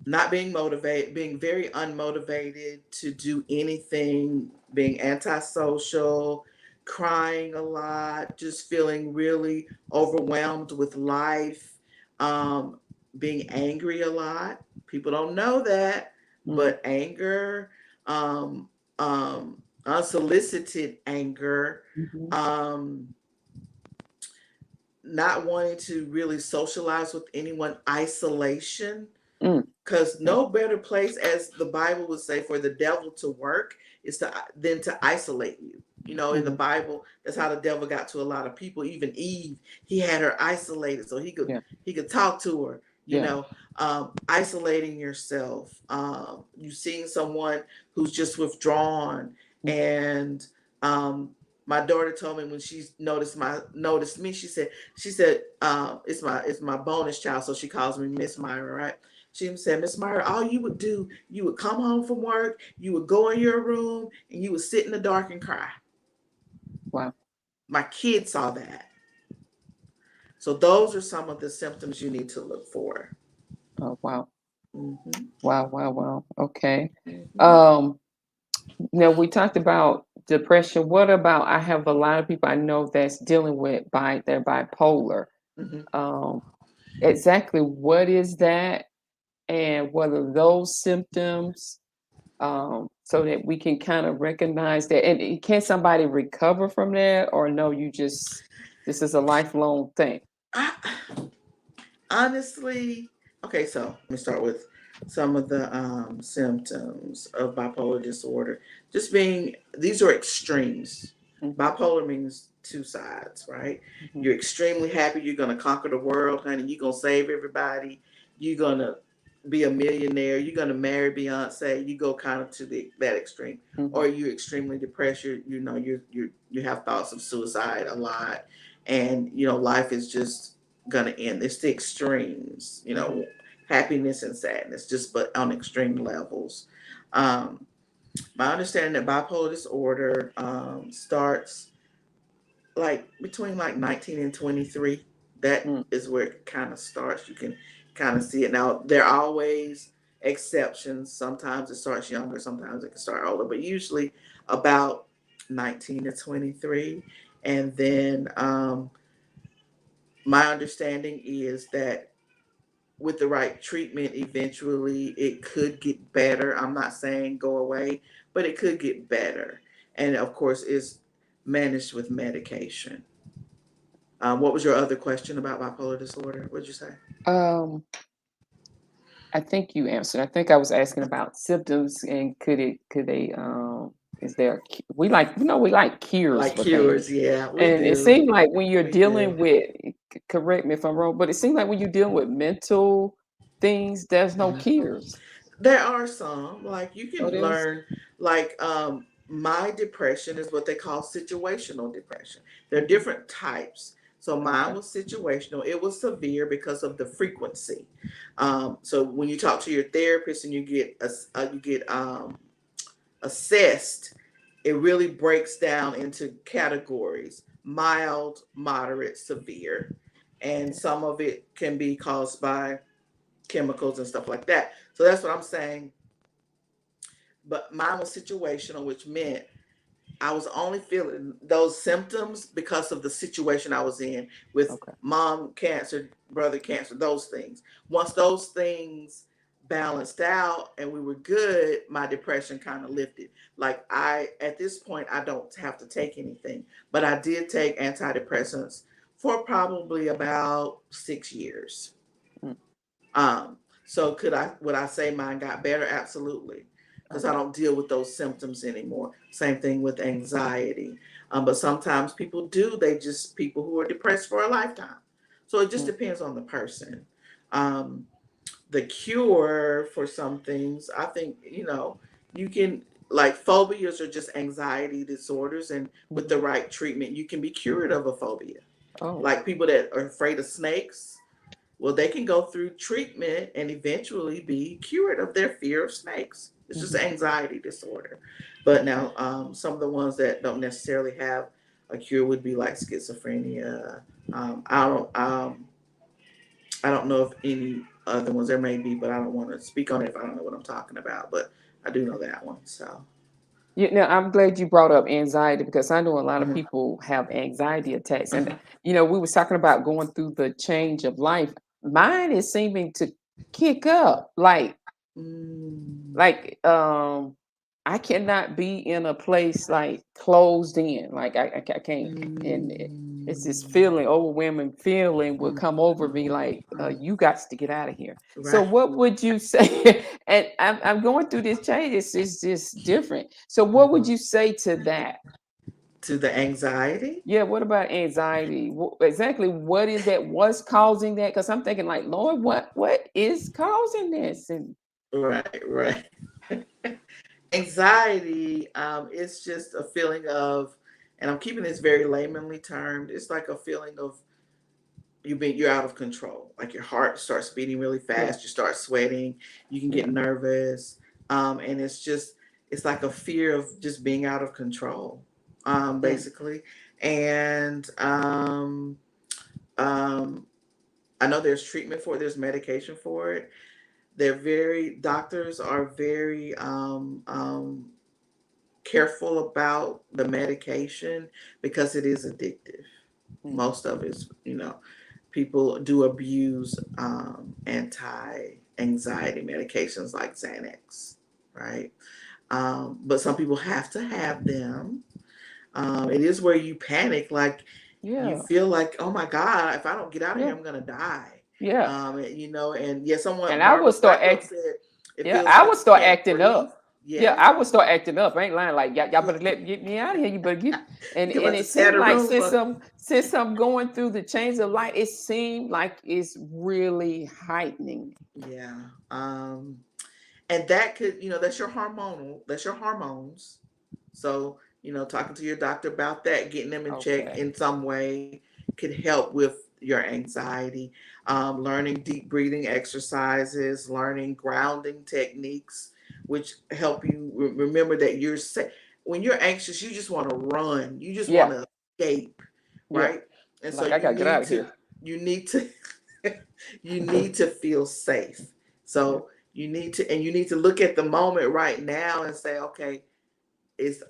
Not being motivated, being very unmotivated to do anything, being antisocial, crying a lot, just feeling really overwhelmed with life, um, being angry a lot. People don't know that, Mm. but anger, unsolicited anger, Mm-hmm. um, not wanting to really socialize with anyone, isolation, Mm. because Yeah. no better place, as the Bible would say, for the devil to work is to than to isolate you. You know, in the Mm-hmm. Bible, that's how the devil got to a lot of people. Even Eve, he had her isolated so Yeah. he could talk to her. You Yeah. know, isolating yourself. You seeing someone who's just withdrawn, Mm. and my daughter told me when she noticed me, she said it's my bonus child, so she calls me Miss Myra, right? She said, Miss Myra, all you would do, you would come home from work, you would go in your room, and you would sit in the dark and cry. Wow. My kids saw that. So those are some of the symptoms you need to look for. Oh, wow. Mm-hmm. Wow. Wow. Wow. Okay. Mm-hmm. Um, Now we talked about depression. What about I have a lot of people I know that's dealing with their bipolar. Mm-hmm. Um, exactly what is that and what are those symptoms? So that we can kind of recognize that. And can somebody recover from that or no, this is a lifelong thing? I, honestly, okay, so let me start with some of the symptoms of bipolar disorder. Just being, these are extremes. Mm-hmm. Bipolar means two sides, right? Mm-hmm. You're extremely happy, you're going to conquer the world, honey. You're going to save everybody. You're going to be a millionaire. You're going to marry Beyonce. You go kind of to that extreme. Mm-hmm. Or you're extremely depressed. You have thoughts of suicide a lot. And, life is just gonna end. It's the extremes, happiness and sadness, just but on extreme levels. Um, my understanding that bipolar disorder starts like between like 19 and 23. That Mm. is where it kind of starts. You can kind of see it. Now there are always exceptions. Sometimes it starts younger, sometimes it can start older, but usually about 19 to 23. And then my understanding is that with the right treatment, eventually it could get better. I'm not saying go away, but it could get better. And of course, is managed with medication. What was your other question about bipolar disorder? What'd you say? Um, I think you answered. I think I was asking about symptoms and could they is there we like we like cures Like for cures, things. yeah, we And it do. seemed like when you're We do. dealing with correct me if I'm wrong, but it seems like when you're dealing with mental things, there's no cures. There are some, like you Oh, can there's learn, like my depression is what they call situational depression. There are mhm, different types. So mine okay. was situational. It was severe because of the frequency. So when you talk to your therapist and you get assessed, it really breaks down into categories: mild, moderate, severe, and some of it can be caused by chemicals and stuff like that. So that's what I'm saying. But mine was situational, which meant I was only feeling those symptoms because of the situation I was in with Okay. mom cancer, brother cancer, those things. Once those things balanced out and we were good, my depression kind of lifted. Like at this point, I don't have to take anything, but I did take antidepressants for probably about 6 years. Mm, Um, so would I say mine got better? Absolutely. Because I okay. don't deal with those symptoms anymore. Same thing with anxiety. But sometimes people do, they just people who are depressed for a lifetime. So it just Mm, depends on the person. Um, the cure for some things, I think, you can, like, phobias are just anxiety disorders, and with the mhm. right treatment, you can be cured of a phobia. Oh. Like people that are afraid of snakes, well, they can go through treatment and eventually be cured of their fear of snakes. It's just Mhm. anxiety disorder. But Okay. now, some of the ones that don't necessarily have a cure would be like schizophrenia. I don't know if any other ones there may be, but I don't want to speak on it if I don't know what I'm talking about. But I do know Okay. that one. So, Yeah, now I'm glad you brought up anxiety because I know a lot of mhm, people have anxiety attacks, and mhm, we was talking about going through the change of life. Mine is seeming to kick up, mm, like I cannot be in a place like closed in, like I can't, and it's this mm, feeling, overwhelming feeling will mm, come over me, mm, like mm. you got to get out of here. So Right. what would you say? And I'm going through this change. It's just different. So what would Mhm. you say to that? To the anxiety. Yeah, what about anxiety? Exactly what is that? What's causing that? Because I'm thinking like, Lord, what is causing this? And Right, right. Anxiety is just a feeling of, and I'm keeping this very laymanly termed. It's like a feeling of you're out of control. Like your heart starts beating really yeah, fast. You start sweating. You can get yeah, nervous, and it's like a fear of just being out of control, mm, basically. And um, I know there's treatment for it. There's medication for it. Doctors are very careful about the medication because it is addictive. mm, Most of it's, people do abuse anti anxiety medications like Xanax, right? But some people have to have them. It is where you panic, like you yeah, feel like, oh my God, if I don't get out of here, yeah, I'm gonna die. yeah. And yeah, someone, And I Barbara would start Blackwell acting. said, it Yeah, feels I like would you start can't acting breathe. up. Yeah, Yeah. I would start acting up. I ain't lying. Like y'all better get me out of here. You better get. You're And about to it tear seemed the like room up. since I'm going through the change of life, it seemed like it's really heightening. Yeah. And that could, that's your hormones. So, talking to your doctor about that, getting them in check Okay. in some way could help with your anxiety. Learning deep breathing exercises, learning grounding techniques, which help you remember that you're safe. When you're anxious, you just want to run. You just want Yeah. to escape, Yeah. right? And so Like I gotta get out of here. you need to, you need to feel safe. Yeah. So you need to look at the moment right now and say, okay,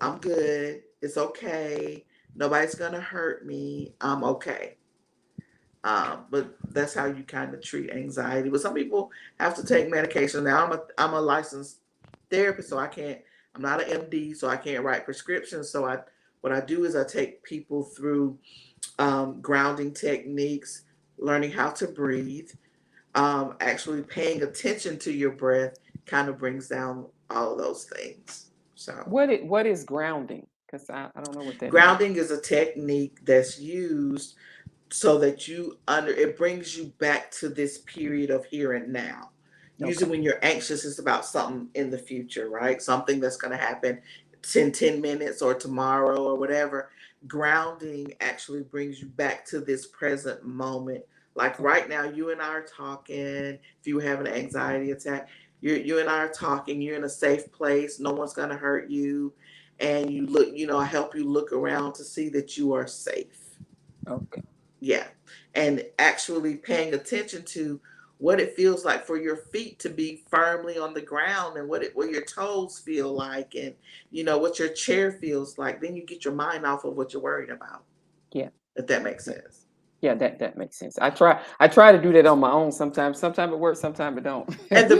I'm good. It's okay. Nobody's gonna hurt me. I'm okay. But that's how you kind of treat anxiety. But some people have to take medication. Now I'm a licensed therapist, so I'm not an MD, so I can't write prescriptions. So what I do is I take people through grounding techniques, learning how to breathe, actually paying attention to your breath kind of brings down all of those things. So What is grounding? Because I don't know what that means. grounding is a technique that's used so that it brings you back to this period of here and now. Okay. Usually when you're anxious, it's about something in the future, right? Something that's going to happen in 10 minutes or tomorrow or whatever. Grounding actually brings you back to this present moment. Like right now, you and I are talking. If you have an anxiety attack, you and I are talking. You're in a safe place. No one's going to hurt you. And you look, I help you look around to see that you are safe. Okay. Yeah. And actually paying attention to what it feels like for your feet to be firmly on the ground and what your toes feel like and what your chair feels like. Then you get your mind off of what you're worried about. Yeah. If that makes sense. Yeah, that makes sense. I try to do that on my own sometimes. Sometimes it works, sometimes it don't. And the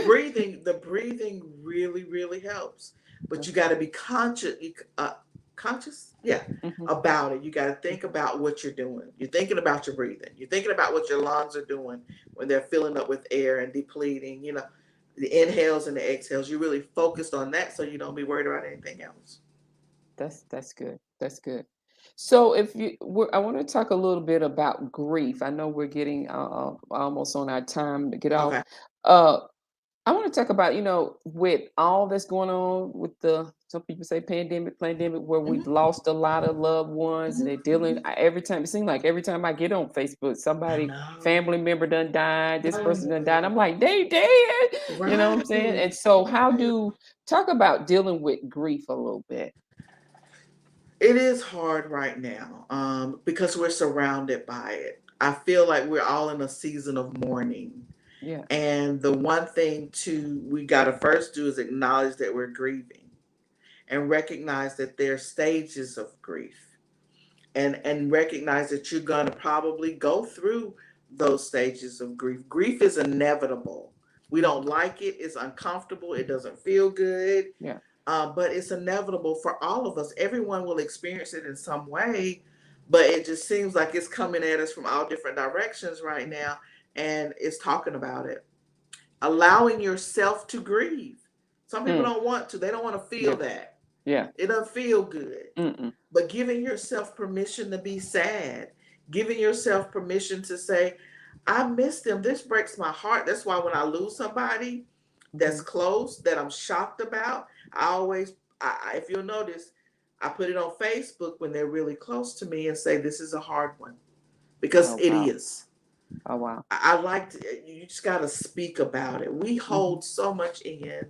breathing really, really helps. But you got to be conscious, about it. You got to think about what you're doing. You're thinking about your breathing. You're thinking about what your lungs are doing when they're filling up with air and depleting. The inhales and the exhales. You're really focused on that, so you don't be worried about anything else. That's good. That's good. So I want to talk a little bit about grief. I know we're getting almost on our time to get off. Okay. Uh, I want to talk about, with all that's going on with some people say pandemic, where we've lost a lot of loved ones and they're dealing it seems like every time I get on Facebook, somebody, family member done died, this person done died. I'm like, they dead. You know what I'm saying? And so talk about dealing with grief a little bit. It is hard right now because we're surrounded by it. I feel like we're all in a season of mourning. Yeah. And the one thing we got to first do is acknowledge that we're grieving and recognize that there are stages of grief and recognize that you're going to probably go through those stages of grief. Grief is inevitable. We don't like it. It's uncomfortable. It doesn't feel good. Yeah. But it's inevitable for all of us. Everyone will experience it in some way, but it just seems like it's coming at us from all different directions right now, and it's talking about it. Allowing yourself to grieve. Some people don't want to. They don't want to feel that. Yeah. It doesn't feel good. Mm-mm. But giving yourself permission to be sad, giving yourself permission to say, I miss them. This breaks my heart. That's why when I lose somebody that's close, that I'm shocked about, if you'll notice, I put it on Facebook when they're really close to me and say, this is a hard one. Because it is. Oh, wow. I like to, you just got to speak about it. We hold so much in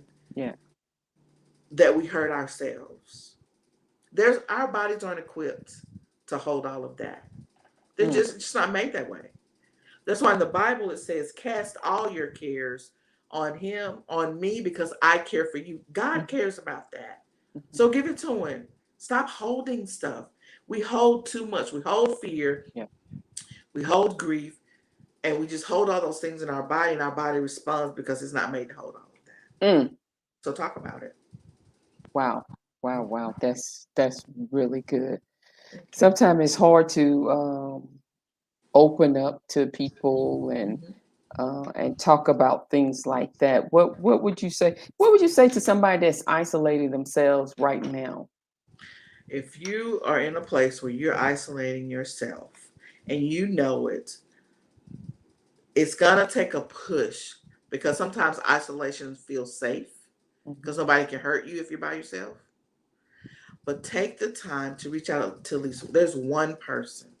that we hurt ourselves. Our bodies aren't equipped to hold all of that. They're just not made that way. That's why in the Bible it says, cast all your cares on him, on me, because I care for you. God cares about that. So give it to him. Stop holding stuff. We hold too much. We hold fear. Yeah. We hold grief. And we just hold all those things in our body, and our body responds because it's not made to hold all of that. So talk about it. Wow. That's really good. Sometimes it's hard to open up to people and talk about things like that. What would you say? What would you say to somebody that's isolating themselves right now? If you are in a place where you're isolating yourself and you know it, it's gonna take a push because sometimes isolation feels safe because nobody can hurt you if you're by yourself. But take the time to reach out to at least there's one person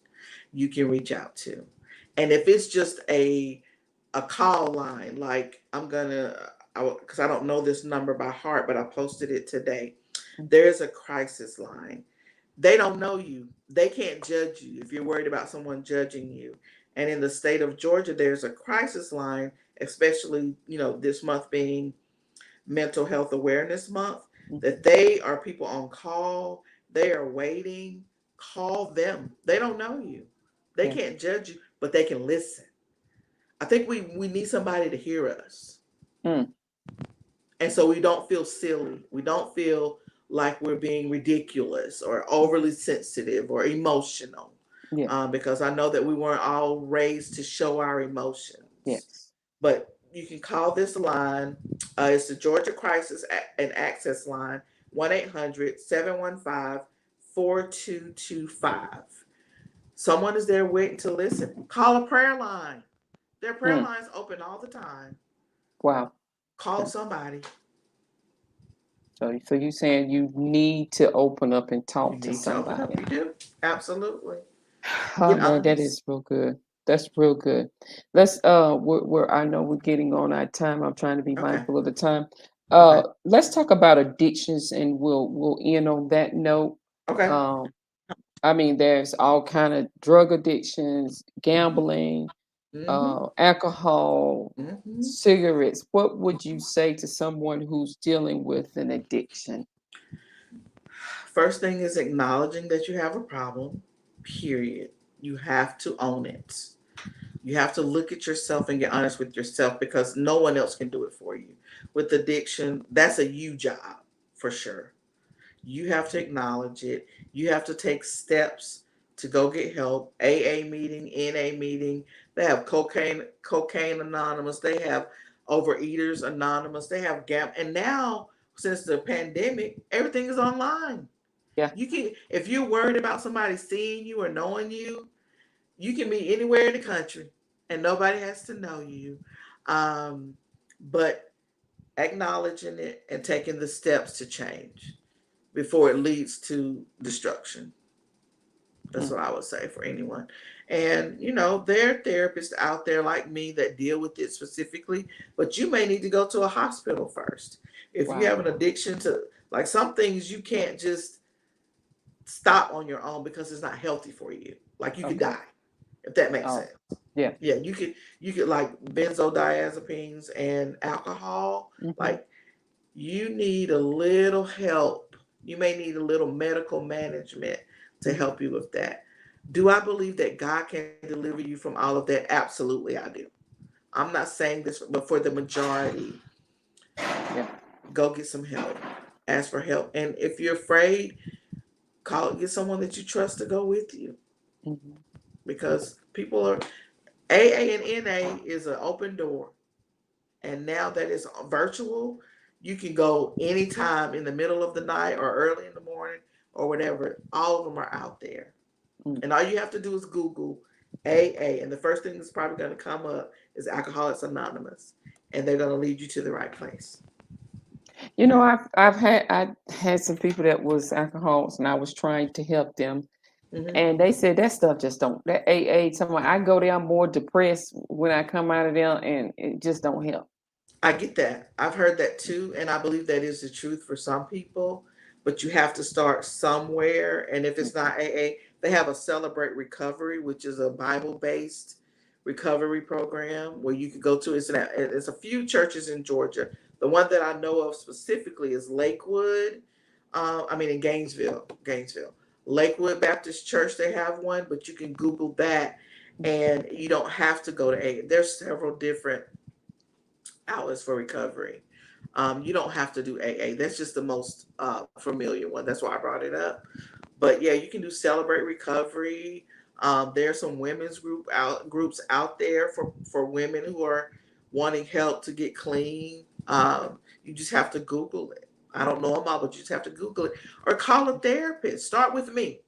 you can reach out to. And if it's just a call line, like because I don't know this number by heart, but I posted it today. There's a crisis line. They don't know you. They can't judge you if you're worried about someone judging you. And in the state of Georgia, there's a crisis line, especially, this month being Mental Health Awareness Month, that they are people on call. They are waiting. Call them. They don't know you. They can't judge you, but they can listen. I think we need somebody to hear us. And so we don't feel silly. We don't feel like we're being ridiculous or overly sensitive or emotional. Yeah. Because I know that we weren't all raised to show our emotions. Yes. But you can call this line. It's the Georgia Crisis and Access line, 1-800-715-4225. Someone is there waiting to listen. Call a prayer line. Their prayer Mm. lines open all the time. Wow. Call Okay. somebody. So you saying you need to open up and You talk to need to open up. somebody. You do. Absolutely. Oh Get man, that honest. is real good. That's real good. Let's we're I know we're getting on our time. I'm trying to be Okay. mindful of the time. Okay. Let's talk about addictions and we'll end on that note. Okay. Um I mean there's all kind of drug addictions, gambling, Mm-hmm. alcohol, Mm-hmm. cigarettes. What would you say to someone who's dealing with an addiction? First thing is acknowledging that you have a problem, period. You have to own it. You have to look at yourself and get honest with yourself because no one else can do it for you. With addiction, that's a you job for sure. You have to acknowledge it. You have to take steps to go get help. AA meeting, NA meeting. They have cocaine anonymous. They have overeaters anonymous. They have gam and now since the pandemic, everything is online. Yeah. You can if you're worried about somebody seeing you or knowing you, you can be anywhere in the country and nobody has to know you. Um, but acknowledging it and taking the steps to change before it leads to destruction. That's Mm. what I would say for anyone. And, there are therapists out there like me that deal with it specifically, but you may need to go to a hospital first. If you Wow. have an addiction to, like some things you can't just stop on your own because it's not healthy for you. Like you could Okay. die, if that makes Oh, sense. yeah. Yeah, you could like benzodiazepines and alcohol. Hmm. Like you need a little help. You may need a little medical management to Hmm. help you with that. Do I believe that God can deliver you from all of that? Absolutely, I do. I'm not saying this, but for the majority, Yeah. go get some help. Ask for help. And if you're afraid, get someone that you trust to go with you Hmm. because people are AA and NA is an open door. And now that it's virtual, you can go anytime in the middle of the night or early in the morning or whatever. All of them are out there. Mm. And all you have to do is Google AA. And the first thing that's probably going to come up is Alcoholics Anonymous. And they're going to lead you to the right place. You know, I had some people that was alcoholics, and I was trying to help them, Hmm. and they said that stuff just don't. That AA, someone I go there, I'm more depressed when I come out of there, and it just don't help. I get that. I've heard that too. And I believe that is the truth for some people. But you have to start somewhere. And if it's not AA, they have a Celebrate Recovery, which is a Bible based recovery program where you can go to. It's a few churches in Georgia. The one that I know of specifically is Lakewood. In Gainesville. Lakewood Baptist Church, they have one, but you can Google that and you don't have to go to AA. There's several different outlets for recovery. You don't have to do AA. That's just the most familiar one. That's why I brought it up. But yeah, you can do Celebrate Recovery. There's some groups out there for women who are wanting help to get clean. You just have to Google it. I don't know them all, but you just have to Google it or call a therapist. Start with me.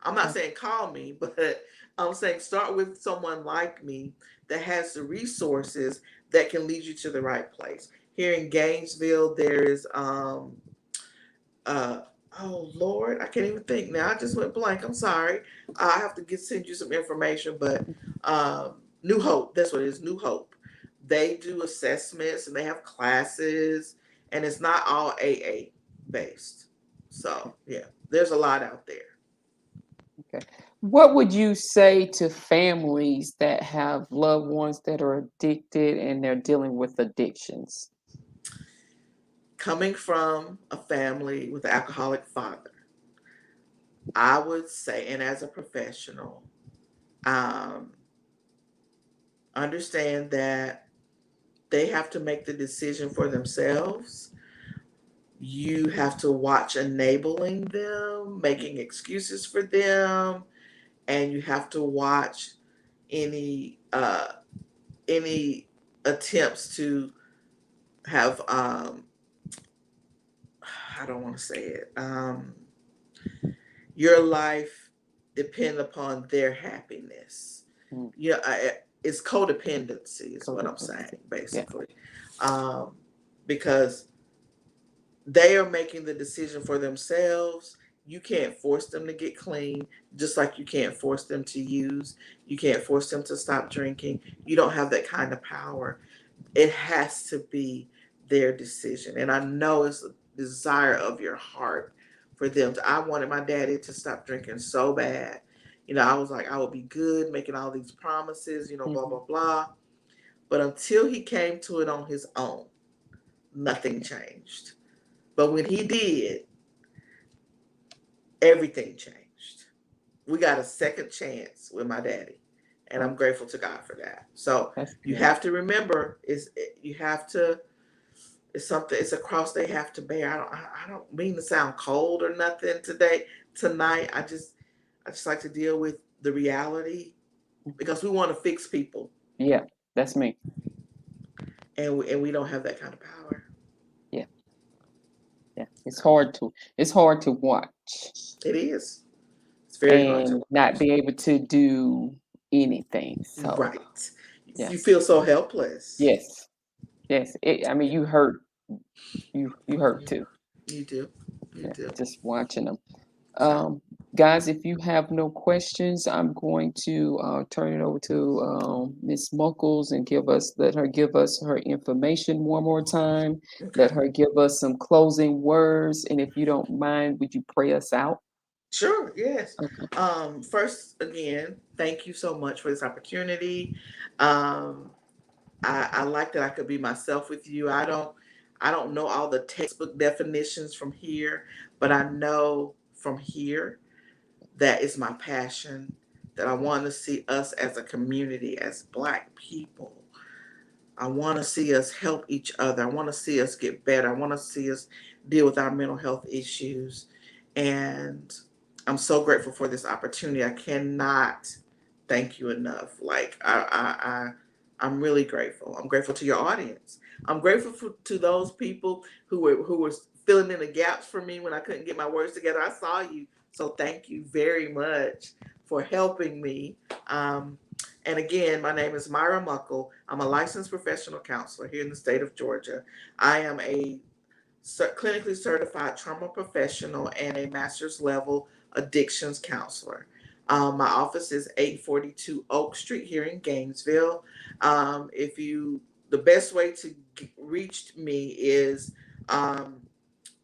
I'm not Okay. saying call me, but I'm saying start with someone like me that has the resources that can lead you to the right place. Here in Gainesville, there is uh oh Lord, I can't even think now. I just went blank. I'm sorry. I have to send you some information, but New Hope, that's what it is, New Hope. They do assessments and they have classes and it's not all AA based. So yeah, there's a lot out there. Okay. What would you say to families that have loved ones that are addicted and they're dealing with addictions? Coming from a family with an alcoholic father, I would say, and as a professional, um, understand that they have to make the decision for themselves. You have to watch enabling them, making excuses for them, and you have to watch any any attempts to have I don't want to say it. Your life depend upon their happiness. Mm. Yeah, it's codependency is what I'm saying, Codependency. Yeah. basically. Because they are making the decision for themselves. You can't force them to get clean, just like you can't force them to use. You can't force them to stop drinking. You don't have that kind of power. It has to be their decision. And I know it's a desire of your heart for them to. I wanted my daddy to stop drinking so bad. I was like, I would be good, making all these promises, blah, blah, blah. But until he came to it on his own, nothing changed. But when he did, everything changed. We got a second chance with my daddy. And I'm grateful to God for that. So you have to remember, it's something, it's a cross they have to bear. I don't mean to sound cold or nothing tonight. I just like to deal with the reality, because we want to fix people. Yeah, that's me. And we don't have that kind of power. Yeah. It's hard to watch. It is. It's very hard to and watch. not be able to do anything. So Right. yeah. You feel so helpless. Yes. I mean, you hurt. You hurt too. You do. You do. Just watching them. Guys, if you have no questions, I'm going to turn it over to Miss Muckles and let her give us her information one more time. Okay. Let her give us some closing words, and if you don't mind, would you pray us out? Sure, yes. Okay. First, again, thank you so much for this opportunity. I like that I could be myself with you. I don't know all the textbook definitions from here, but I know from here that is my passion, that I want to see us as a community, as Black people. I want to see us help each other. I want to see us get better. I want to see us deal with our mental health issues. And I'm so grateful for this opportunity. I cannot thank you enough. Like I'm really grateful. I'm grateful to your audience. I'm grateful to those people who were filling in the gaps for me when I couldn't get my words together. I saw you, so thank you very much for helping me. And again, my name is Myra Muckle. I'm a licensed professional counselor here in the state of Georgia. I am a clinically certified trauma professional and a master's level addictions counselor. My office is 842 Oak Street here in Gainesville. The best way to reach me is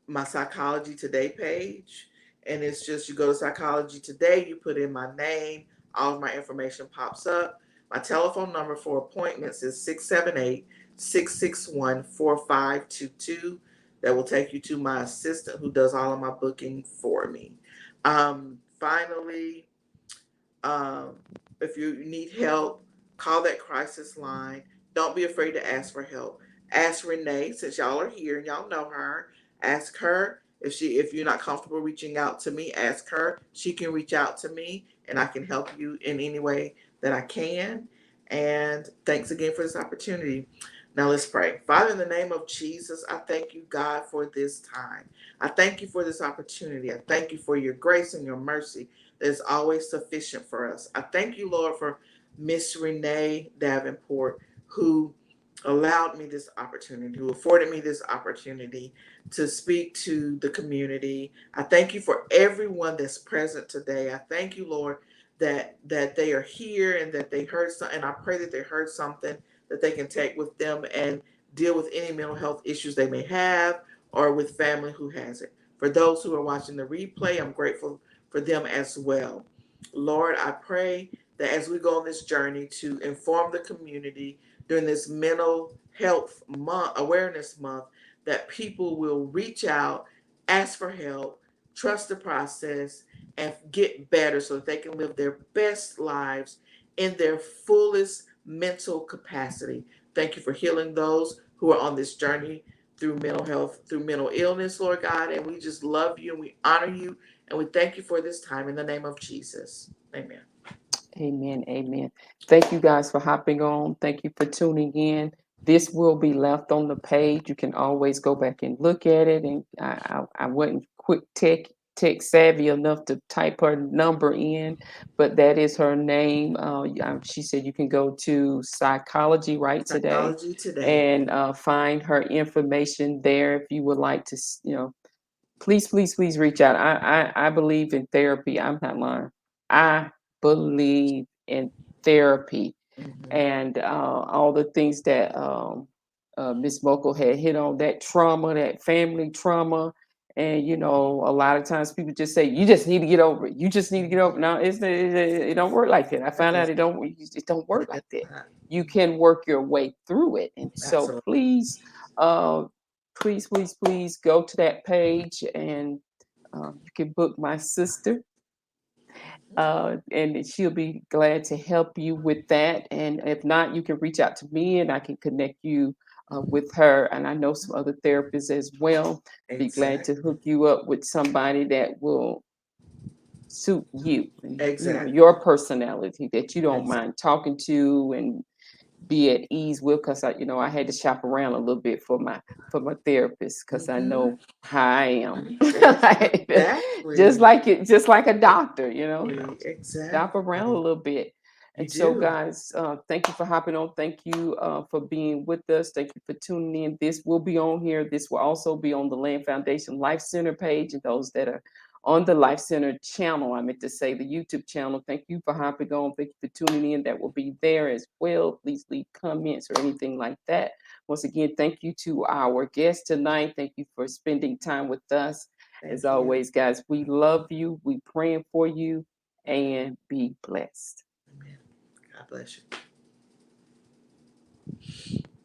my Psychology Today page. And it's just, you go to Psychology Today, you put in my name, all of my information pops up. My telephone number for appointments is 678-661-4522. That will take you to my assistant who does all of my booking for me. Finally, if you need help, call that crisis line. Don't be afraid to ask for help. Ask Renee, since y'all are here and y'all know her. Ask her if you're not comfortable reaching out to me. Ask her. She can reach out to me, and I can help you in any way that I can. And thanks again for this opportunity. Now let's pray. Father, in the name of Jesus, I thank you, God, for this time. I thank you for this opportunity. I thank you for your grace and your mercy that is always sufficient for us. I thank you, Lord, for Miss Renee Davenport, who allowed me this opportunity, who afforded me this opportunity to speak to the community. I thank you for everyone that's present today. I thank you, Lord, that they are here and that they heard something. And I pray that they heard something that they can take with them and deal with any mental health issues they may have, or with family who has it. For those who are watching the replay, I'm grateful for them as well. Lord, I pray that as we go on this journey to inform the community during this mental health month, awareness month, that people will reach out, ask for help, trust the process, and get better so that they can live their best lives in their fullest mental capacity. Thank you for healing those who are on this journey through mental health, through mental illness, Lord God. And we just love you and we honor you and we thank you for this time in the name of Jesus. Amen. Amen. Amen. Thank you guys for hopping on. Thank you for tuning in. This will be left on the page. You can always go back and look at it. And I wasn't quick tech savvy enough to type her number in, but that is her name. She said you can go to Psychology Right Today Psychology Today. and find her information there if you would like to, please reach out. I believe in therapy. I'm not lying. I believe in therapy and all the things that Miss Muckle had hit on, that trauma, that family trauma. And, a lot of times people just say, you just need to get over it. You just need to get over it. No, it don't work like that. I found out it don't work like that. You can work your way through it. And so please, please go to that page and you can book my sister. And she'll be glad to help you with that. And if not, you can reach out to me and I can connect you with her. And I know some other therapists as well. Be glad to hook you up with somebody that will suit you and your personality, that you don't mind talking to and be at ease with, because I had to shop around a little bit for my therapist, because I know how I am. just like a doctor, shop around a little bit. And so guys, thank you for hopping on. Thank you for being with us. Thank you for tuning in. This will be on here. This will also be on the Land Foundation Life Center page, and those that are on the Life Center channel, I meant to say the YouTube channel. Thank you for hopping on. Thank you for tuning in. That will be there as well. Please leave comments or anything like that. Once again, thank you to our guest tonight. Thank you for spending time with us. As always, guys, we love you. We praying for you, and be blessed. Amen. God bless you.